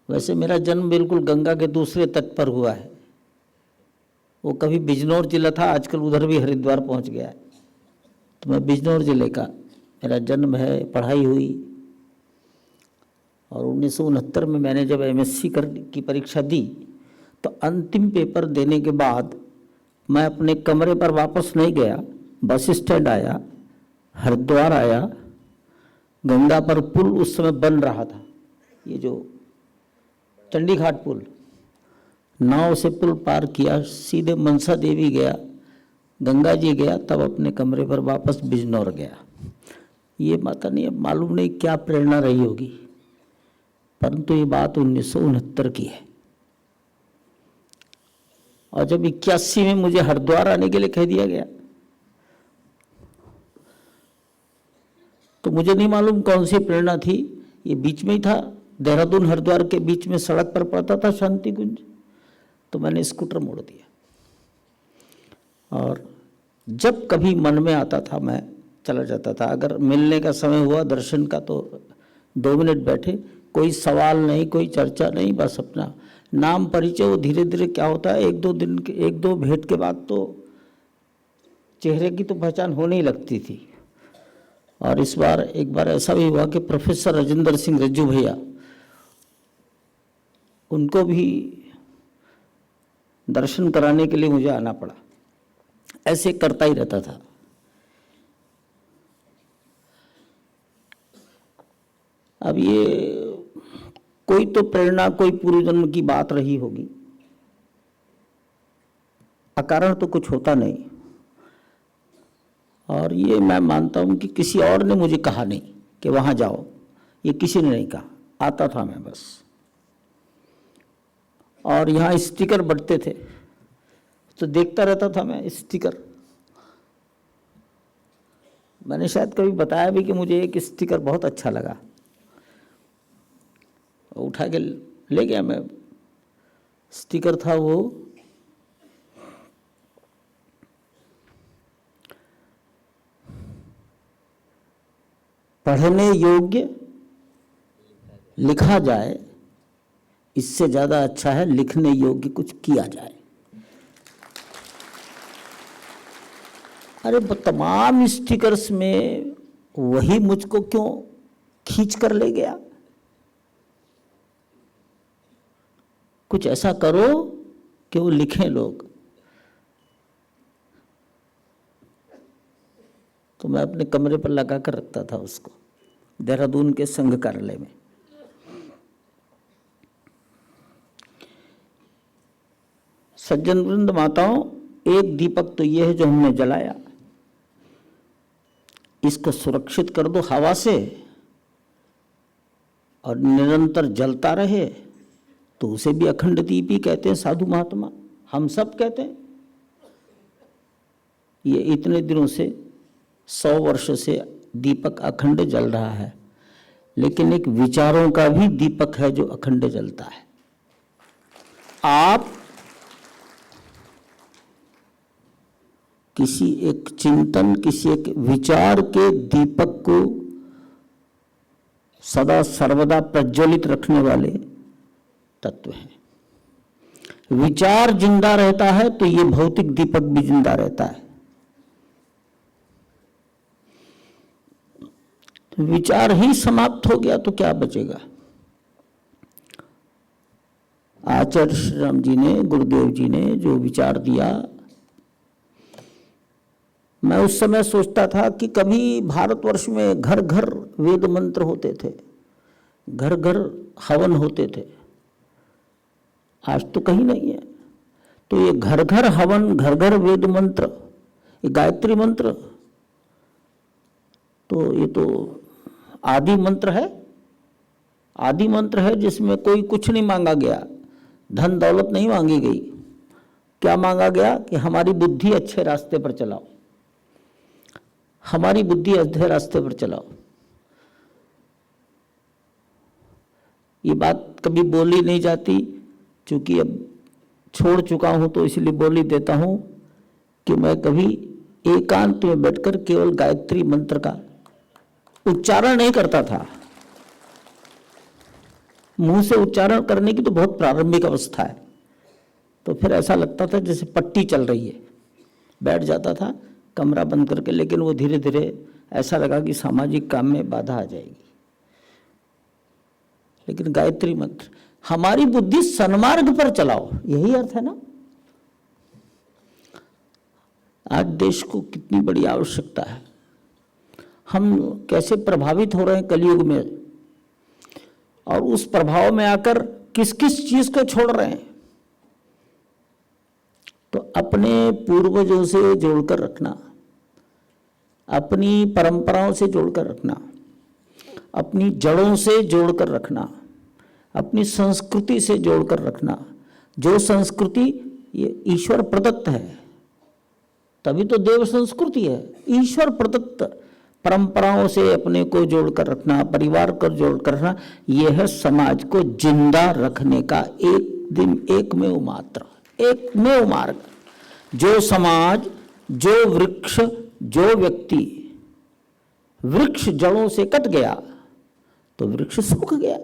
वैसे मेरा जन्म बिल्कुल गंगा के दूसरे तट पर हुआ है। वो कभी बिजनौर जिला था, आजकल उधर भी हरिद्वार पहुंच गया है। तो मैं बिजनौर जिले का मेरा जन्म है, पढ़ाई हुई। और 1969 में मैंने जब एमएससी की परीक्षा दी तो अंतिम पेपर देने के बाद मैं अपने कमरे पर वापस नहीं गया, बस स्टैंड आया, हरिद्वार आया। गंगा पर पुल उस समय बन रहा था, ये जो चंडी घाट पुल, नाव से पुल पार किया, सीधे मनसा देवी गया, गंगा जी गया, तब अपने कमरे पर वापस बिजनौर गया। ये माता नहीं, अब मालूम नहीं क्या प्रेरणा रही होगी, परंतु ये बात 1969 की है। और जब 81 में मुझे हरिद्वार आने के लिए कह दिया गया तो मुझे नहीं मालूम कौन सी प्रेरणा थी। ये बीच में ही था, देहरादून हरिद्वार के बीच में सड़क पर पड़ता था शांति कुंज। तो मैंने स्कूटर मोड़ दिया और जब कभी मन में आता था मैं चला जाता था। अगर मिलने का समय हुआ दर्शन का तो 2 मिनट बैठे, कोई सवाल नहीं, कोई चर्चा नहीं, बस अपना नाम परिचय। वो धीरे धीरे क्या होता है, 1-2 भेंट के बाद तो चेहरे की तो पहचान होने ही लगती थी। और इस बार एक बार ऐसा भी हुआ कि प्रोफेसर राजेंद्र सिंह रज्जू भैया, उनको भी दर्शन कराने के लिए मुझे आना पड़ा। ऐसे करता ही रहता था। अब ये कोई तो प्रेरणा, कोई पूर्व जन्म की बात रही होगी। अकारण तो कुछ होता नहीं। और ये मैं मानता हूं कि किसी और ने मुझे कहा नहीं कि वहां जाओ, ये किसी ने नहीं कहा, आता था मैं बस। और यहाँ स्टिकर बंटते थे तो देखता रहता था मैं स्टिकर। मैंने शायद कभी बताया भी कि मुझे एक स्टिकर बहुत अच्छा लगा, उठा के ले गया मैं। स्टिकर था वो पढ़ने योग्य लिखा जाए, इससे ज्यादा अच्छा है लिखने योग्य कुछ किया जाए। अरे तमाम स्टिकर्स में वही मुझको क्यों खींच कर ले गया? कुछ ऐसा करो कि वो लिखें लोग। तो मैं अपने कमरे पर लगा कर रखता था उसको, देहरादून के संघ कार्यालय में। सज्जन वृंद, माताओं, एक दीपक तो ये है जो हमने जलाया, इसको सुरक्षित कर दो हवा से और निरंतर जलता रहे, तो उसे भी अखंड दीप ही कहते हैं साधु महात्मा, हम सब कहते हैं। ये इतने दिनों से 100 वर्ष से दीपक अखंड जल रहा है, लेकिन एक विचारों का भी दीपक है जो अखंड जलता है। आप किसी एक चिंतन, किसी एक विचार के दीपक को सदा सर्वदा प्रज्वलित रखने वाले तत्व हैं। विचार जिंदा रहता है तो ये भौतिक दीपक भी जिंदा रहता है। तो विचार ही समाप्त हो गया तो क्या बचेगा? आचार्य श्री राम जी ने, गुरुदेव जी ने जो विचार दिया, मैं उस समय सोचता था कि कभी भारतवर्ष में घर घर वेद मंत्र होते थे, घर घर हवन होते थे, आज तो कहीं नहीं है। तो ये घर घर हवन, घर घर वेद मंत्र, ये गायत्री मंत्र तो ये तो आदि मंत्र है, आदि मंत्र है जिसमें कोई कुछ नहीं मांगा गया, धन दौलत नहीं मांगी गई। क्या मांगा गया कि हमारी बुद्धि अच्छे रास्ते पर चलाओ, हमारी बुद्धि अच्छे रास्ते पर चलाओ। ये बात कभी बोली नहीं जाती, क्योंकि अब छोड़ चुका हूं तो इसलिए बोली देता हूं कि मैं कभी एकांत में बैठकर केवल गायत्री मंत्र का उच्चारण नहीं करता था। मुंह से उच्चारण करने की तो बहुत प्रारंभिक अवस्था है, तो फिर ऐसा लगता था जैसे पट्टी चल रही है, बैठ जाता था कमरा बंद करके, लेकिन वो धीरे धीरे ऐसा लगा कि सामाजिक काम में बाधा आ जाएगी। लेकिन गायत्री मंत्र, हमारी बुद्धि सन्मार्ग पर चलाओ, यही अर्थ है ना। आज देश को कितनी बड़ी आवश्यकता है, हम कैसे प्रभावित हो रहे हैं कलयुग में, और उस प्रभाव में आकर किस किस चीज को छोड़ रहे हैं। तो अपने पूर्वजों से जोड़कर रखना, अपनी परंपराओं से जोड़कर रखना, अपनी जड़ों से जोड़कर रखना, अपनी संस्कृति से जोड़कर रखना। जो संस्कृति ये ईश्वर प्रदत्त है, तभी तो देव संस्कृति है। ईश्वर प्रदत्त परंपराओं से अपने को जोड़कर रखना, परिवार को जोड़कर रखना, यह है समाज को जिंदा रखने का एकमेव मात्र, एकमेव मार्ग। जो समाज, जो वृक्ष, जो व्यक्ति वृक्ष जड़ों से कट गया तो वृक्ष सूख गया।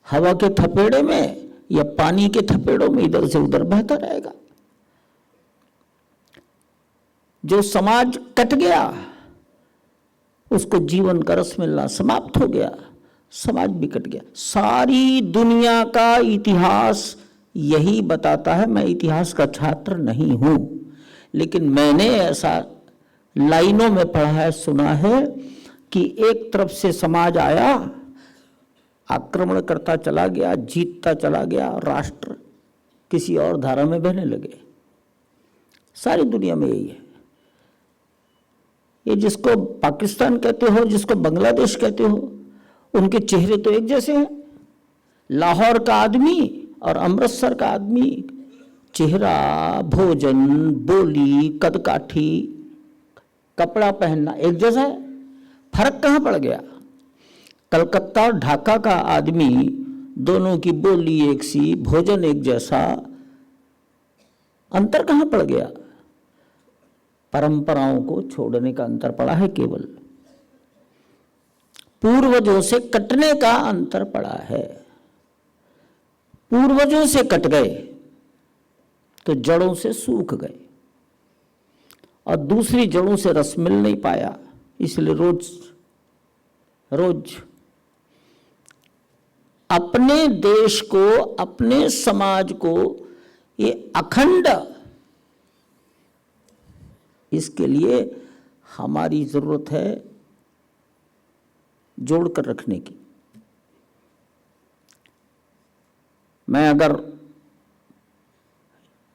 हवा के थपेड़े में या पानी के थपेड़ों में इधर से उधर बहता रहेगा। जो समाज कट गया उसको जीवन का रस मिलना समाप्त हो गया, समाज भी कट गया। सारी दुनिया का इतिहास यही बताता है। मैं इतिहास का छात्र नहीं हूं, लेकिन मैंने ऐसा लाइनों में पढ़ा है, सुना है कि एक तरफ से समाज आया, आक्रमण करता चला गया, जीतता चला गया, राष्ट्र किसी और धारा में बहने लगे। सारी दुनिया में यही है। ये जिसको पाकिस्तान कहते हो, जिसको बांग्लादेश कहते हो, उनके चेहरे तो एक जैसे हैं। लाहौर का आदमी और अमृतसर का आदमी, चेहरा, भोजन, बोली, कदकाठी, कपड़ा पहनना एक जैसा है। फर्क कहाँ पड़ गया? कलकत्ता और ढाका का आदमी, दोनों की बोली एक सी, भोजन एक जैसा, अंतर कहाँ पड़ गया? परंपराओं को छोड़ने का अंतर पड़ा है केवल, पूर्वजों से कटने का अंतर पड़ा है। पूर्वजों से कट गए तो जड़ों से सूख गए, और दूसरी जड़ों से रस मिल नहीं पाया। इसलिए रोज रोज अपने देश को, अपने समाज को ये अखंड, इसके लिए हमारी जरूरत है जोड़कर रखने की। मैं अगर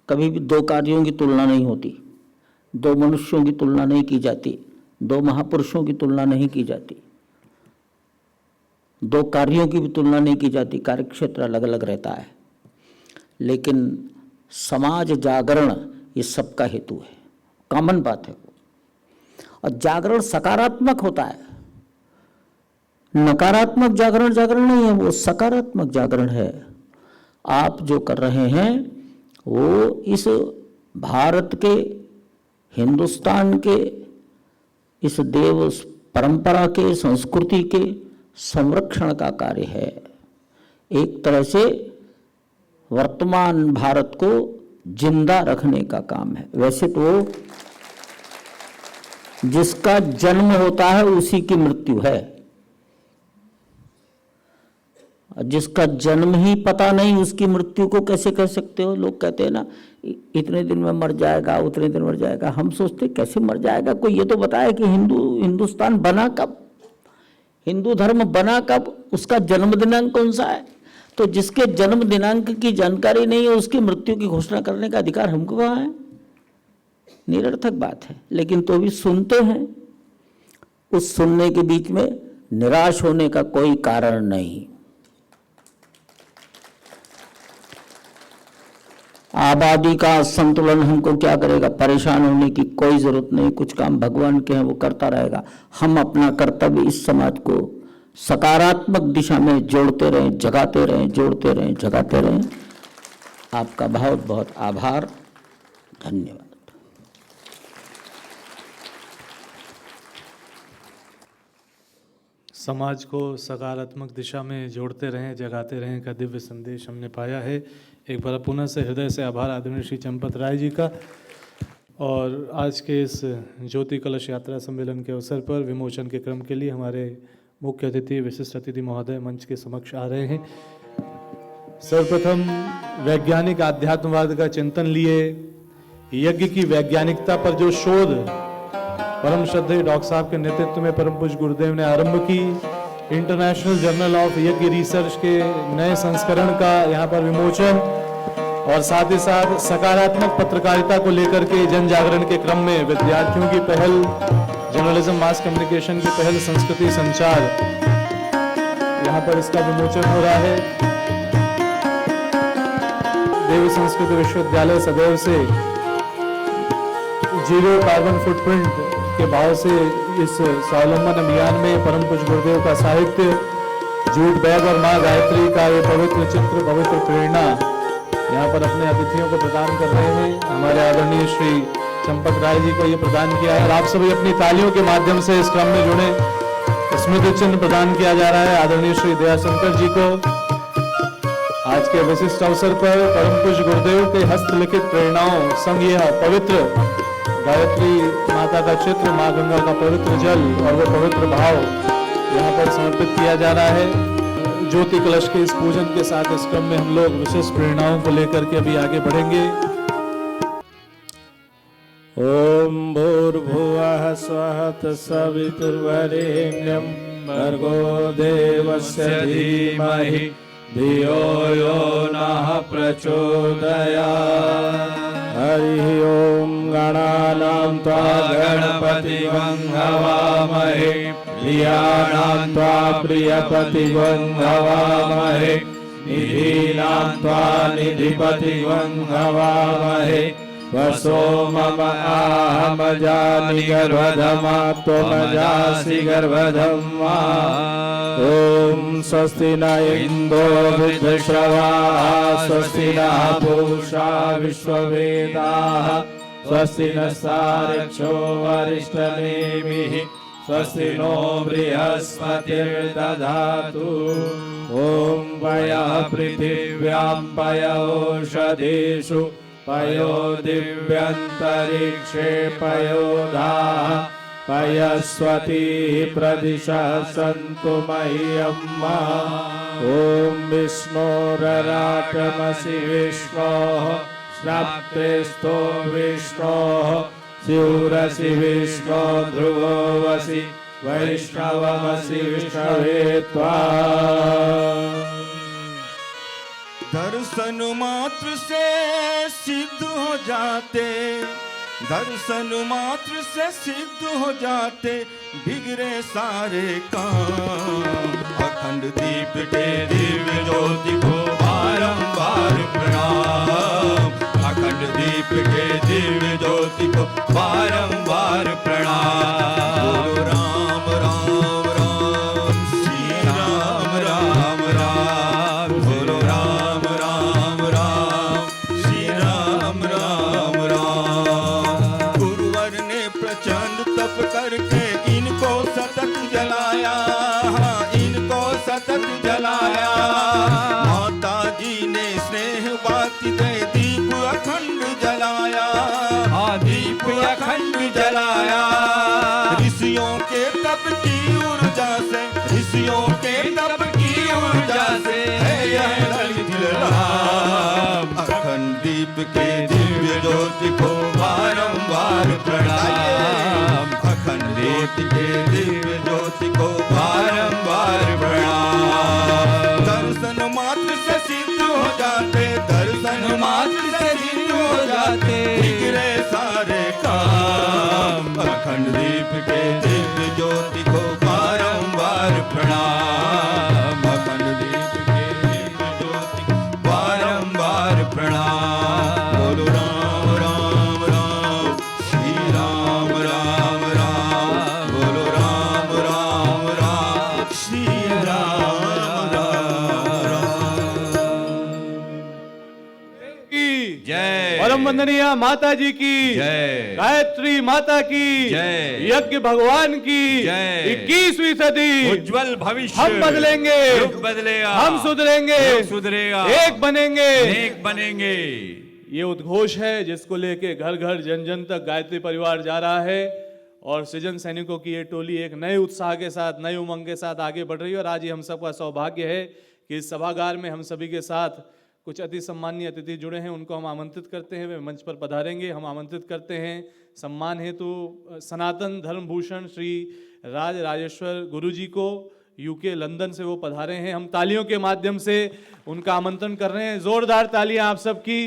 कभी भी दो कार्यों की तुलना नहीं होती, दो मनुष्यों की तुलना नहीं की जाती, दो महापुरुषों की तुलना नहीं की जाती, दो कार्यों की भी तुलना नहीं की जाती, कार्य क्षेत्र अलग अलग रहता है, लेकिन समाज जागरण ये सबका हेतु है, कॉमन बात है वो। और जागरण सकारात्मक होता है, नकारात्मक जागरण जागरण नहीं है, वो सकारात्मक जागरण है। आप जो कर रहे हैं वो इस भारत के, हिंदुस्तान के, इस देव परंपरा के, संस्कृति के संरक्षण का कार्य है। एक तरह से वर्तमान भारत को जिंदा रखने का काम है। वैसे तो जिसका जन्म होता है उसी की मृत्यु है, जिसका जन्म ही पता नहीं उसकी मृत्यु को कैसे कह सकते हो? लोग कहते हैं ना इतने दिन में मर जाएगा, उतने दिन मर जाएगा। हम सोचते कैसे मर जाएगा? कोई ये तो बताए कि हिंदुस्तान बना कब, हिंदू धर्म बना कब, उसका जन्म दिनांक कौन सा है? तो जिसके जन्म दिनांक की जानकारी नहीं है उसकी मृत्यु की घोषणा करने का अधिकार हमको कहाँ है? निरर्थक बात है, लेकिन तो भी सुनते हैं। उस सुनने के बीच में निराश होने का कोई कारण नहीं। आबादी का संतुलन हमको क्या करेगा, परेशान होने की कोई जरूरत नहीं। कुछ काम भगवान के हैं वो करता रहेगा। हम अपना कर्तव्य इस समाज को सकारात्मक दिशा में जोड़ते रहें, जगाते रहें, जोड़ते रहें, जगाते रहें। आपका बहुत बहुत आभार, धन्यवाद। समाज को सकारात्मक दिशा में जोड़ते रहें, जगाते रहें का दिव्य संदेश हमने पाया है। एक बार पुनः से हृदय से आभार आदरणीय श्री चंपत राय जी का। और आज के इस ज्योति कलश यात्रा सम्मेलन के अवसर पर विमोचन के क्रम के लिए हमारे मुख्य अतिथि, विशिष्ट अतिथि महोदय मंच के समक्ष आ रहे हैं। सर्वप्रथम वैज्ञानिक आध्यात्मवाद का चिंतन लिए यज्ञ की वैज्ञानिकता पर जो शोध परम श्रद्धेय डॉक्टर साहब के नेतृत्व में परम पूज्य गुरुदेव ने आरंभ की, इंटरनेशनल जर्नल ऑफ यज्ञ रिसर्च के नए संस्करण का यहाँ पर विमोचन, और साथ ही साथ सकारात्मक पत्रकारिता को लेकर के जन जागरण के क्रम में विद्यार्थियों की पहल, जर्नलिज्म मास कम्युनिकेशन की पहल, संस्कृति संचार, यहाँ पर इसका विमोचन हो रहा है। देवी संस्कृत विश्वविद्यालय सदैव से जीरो कार्बन फुटप्रिंट के भाव से इस स्वावलंबन अभियान में परम पूज्य गुरुदेव का साहित्य, जूट बैग और माँ गायत्री का ये पवित्र चित्र, पवित्र प्रेरणा यहाँ पर अपने अतिथियों को प्रदान कर रहे हैं। हमारे आदरणीय श्री चंपत राय जी को ये प्रदान किया है और आप सभी अपनी तालियों के माध्यम से इस क्रम में जुड़े। स्मृति चिन्ह प्रदान किया जा रहा है आदरणीय श्री दयाशंकर जी को। आज के विशिष्ट अवसर पर परम पूज्य गुरुदेव के हस्तलिखित प्रेरणाओं संग यह पवित्र गायत्री माता का चित्र, माँ गंगा का पवित्र जल और वो पवित्र भाव यहाँ पर समर्पित किया जा रहा है। ज्योति कलश के इस पूजन के साथ इस क्रम में हम लोग विशेष प्रेरणाओं को लेकर के अभी आगे बढ़ेंगे। ओम भूर्भुवः स्वः तत्सवितुर्वरेण्यं भर्गो देवस्य धीमहि धियो यो नः प्रचोदयात्। हरि ओम गणानां त्वा गणपतिं हवामहे प्रियाणां त्वा प्रियपतिं हवामहे निधीनां त्वा निधिपतिं हवामहे वसो मम आहमजानि गर्भधमा त्वमजासि गर्भधम्मा। ओम स्वस्ति न इंद्रो वृद्धश्रवाः स्वस्ति नः पूषा विश्ववेदाः स्वस्ति नस्तार्क्ष्यो वरिष्ठनेमिः स्वस्ति नो बृहस्पतिर्दधातु। ओम पयः पृथिव्यां पयोषधीषु पयो दिव्यन्तरिक्षे पयोधाः पयस्वती प्रदिशः सन्तु मह्यम्मा। ॐ विष्णोरराटमसि विष्णोः स्नाप्तेस्तो विष्णोः स्यूरसि विष्णो ध्रुवोऽसि वैष्णवमसि विष्णवे त्वा। दर्शन मात्र से सिद्ध हो जाते, दर्शन मात्र से सिद्ध हो जाते बिगड़े सारे काम। अखंड दीप के दिव्य ज्योति को बारंबार प्रणाम। अखंड दीप के दिव्य ज्योति को बारंबार प्रणाम। बोलो राम राम राम श्री राम राम राम। बोलो राम राम राम श्री राम राम राम। गुरुवर ने प्रचंड तप करके इनको सतत जलाया, इनको सतत जलाया। माता जी ने स्नेह बाती दे दीप अखंड जलाया, दीप अखंड जलाया। ऋषियों के तप की ऊर्जा से, ऋषियों के तप की ऊर्जा से है यह ललित लाभ। अखंड दीप के दिव्य ज्योति को बारंबार प्रणाम। अखंड दीप के दिव्य ज्योति को बारंबार प्रणाम। दर्शन मात्र से सिद्ध हो जाते, दर्शन मात्र से सिद्ध हो जाते बिगड़े सारे सारे काम। अखंड दीप के दिव्य ज्योति को बारंबार प्रणाम। अखंड दीप के दिव्य ज्योति को बारंबार प्रणाम। बोलो राम राम राम, श्री राम राम राम। बोलो राम राम राम, श्री राम राम राम। की जय। परम वंदनीय माता जी की जय। गायत्री माता की जय। यज्ञ भगवान की जय। 21वीं सदी। उज्जवल भविष्य। हम बदलेंगे, युग बदलेगा, हम सुधरेंगे, युग सुधरेगा, एक बनेंगे, एक बनेंगे। ये उद्घोष है जिसको लेके घर घर जन जन तक गायत्री परिवार जा रहा है और सृजन सैनिकों की ये टोली एक नए उत्साह के साथ, नए उमंग के साथ आगे बढ़ रही है। और आज ये हम सबका सौभाग्य है कि इस सभागार में हम सभी के साथ कुछ अति सम्मानीय अतिथि जुड़े हैं, उनको हम आमंत्रित करते हैं, वे मंच पर पधारेंगे। हम आमंत्रित करते हैं सम्मान हेतु सनातन धर्म भूषण श्री राज राजेश्वर गुरु जी को, यूके लंदन से वो पधारे हैं। हम तालियों के माध्यम से उनका आमंत्रण कर रहे हैं। जोरदार तालियां आप सबकी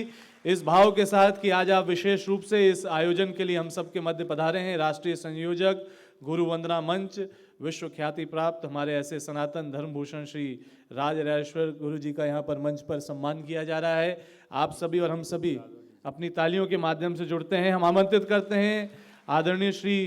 इस भाव के साथ कि आज आप विशेष रूप से इस आयोजन के लिए हम सबके मध्य पधारे हैं। राष्ट्रीय संयोजक गुरु वंदना मंच, विश्व ख्याति प्राप्त हमारे ऐसे सनातन धर्म भूषण श्री राज राजेश्वर गुरु जी का यहाँ पर मंच पर सम्मान किया जा रहा है। आप सभी और हम सभी अपनी तालियों के माध्यम से जुड़ते हैं। हम आमंत्रित करते हैं आदरणीय श्री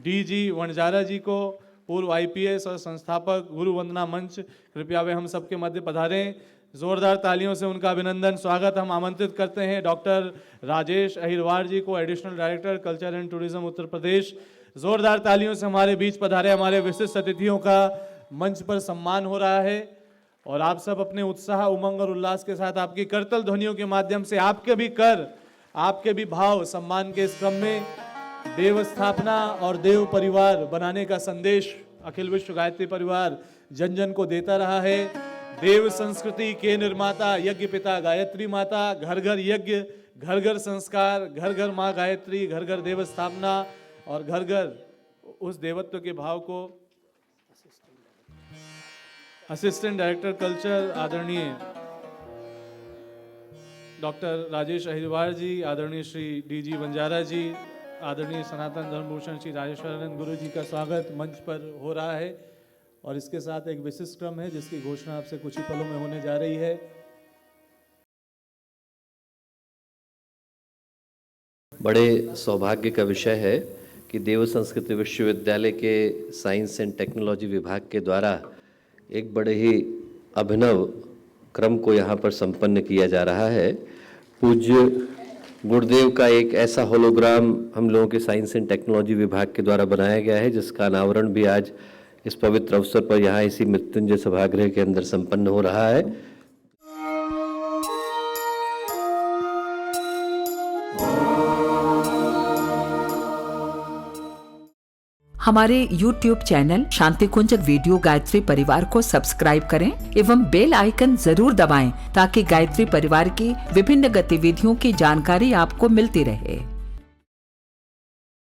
DG वणजारा जी को, पूर्व IPS और संस्थापक गुरु वंदना मंच, कृपया वे हम सबके मध्य पधारें। जोरदार तालियों से उनका अभिनंदन स्वागत हम आमंत्रित करते हैं। डॉक्टर राजेश अहिरवार जी को, additional director culture and tourism Uttar Pradesh. जोरदार तालियों से हमारे बीच पधारे हमारे विशिष्ट अतिथियों का मंच पर सम्मान हो रहा है। और आप सब अपने उत्साह, उमंग और उल्लास के साथ आपकी करतल ध्वनियों के माध्यम से आपके भी कर, आपके भी भाव सम्मान के इस क्रम में देव स्थापना और देव परिवार बनाने का संदेश अखिल विश्व गायत्री परिवार जन जन को देता रहा है। देव संस्कृति के निर्माता यज्ञ पिता गायत्री माता, घर घर यज्ञ, घर घर संस्कार, घर घर माँ गायत्री, घर घर देव स्थापना और घर घर उस देवत्व के भाव को। असिस्टेंट डायरेक्टर कल्चर आदरणीय डॉक्टर राजेश अहिरवार जी, आदरणीय श्री DG वंजारा जी, आदरणीय सनातन धर्मभूषण श्री राजेश्वरानंद गुरु जी का स्वागत मंच पर हो रहा है। और इसके साथ एक विशिष्ट क्रम है जिसकी घोषणा आपसे कुछ ही पलों में होने जा रही है। बड़े सौभाग्य का विषय है कि देव संस्कृति विश्वविद्यालय के साइंस एंड टेक्नोलॉजी विभाग के द्वारा एक बड़े ही अभिनव क्रम को यहाँ पर संपन्न किया जा रहा है। पूज्य गुरुदेव का एक ऐसा होलोग्राम हम लोगों के साइंस एंड टेक्नोलॉजी विभाग के द्वारा बनाया गया है, जिसका अनावरण भी आज इस पवित्र अवसर पर यहाँ इसी मृत्युंजय सभागृह के अंदर संपन्न हो रहा है। हमारे YouTube चैनल शांति कुंज वीडियो गायत्री परिवार को सब्सक्राइब करें एवं बेल आइकन जरूर दबाएं ताकि गायत्री परिवार की विभिन्न गतिविधियों की जानकारी आपको मिलती रहे।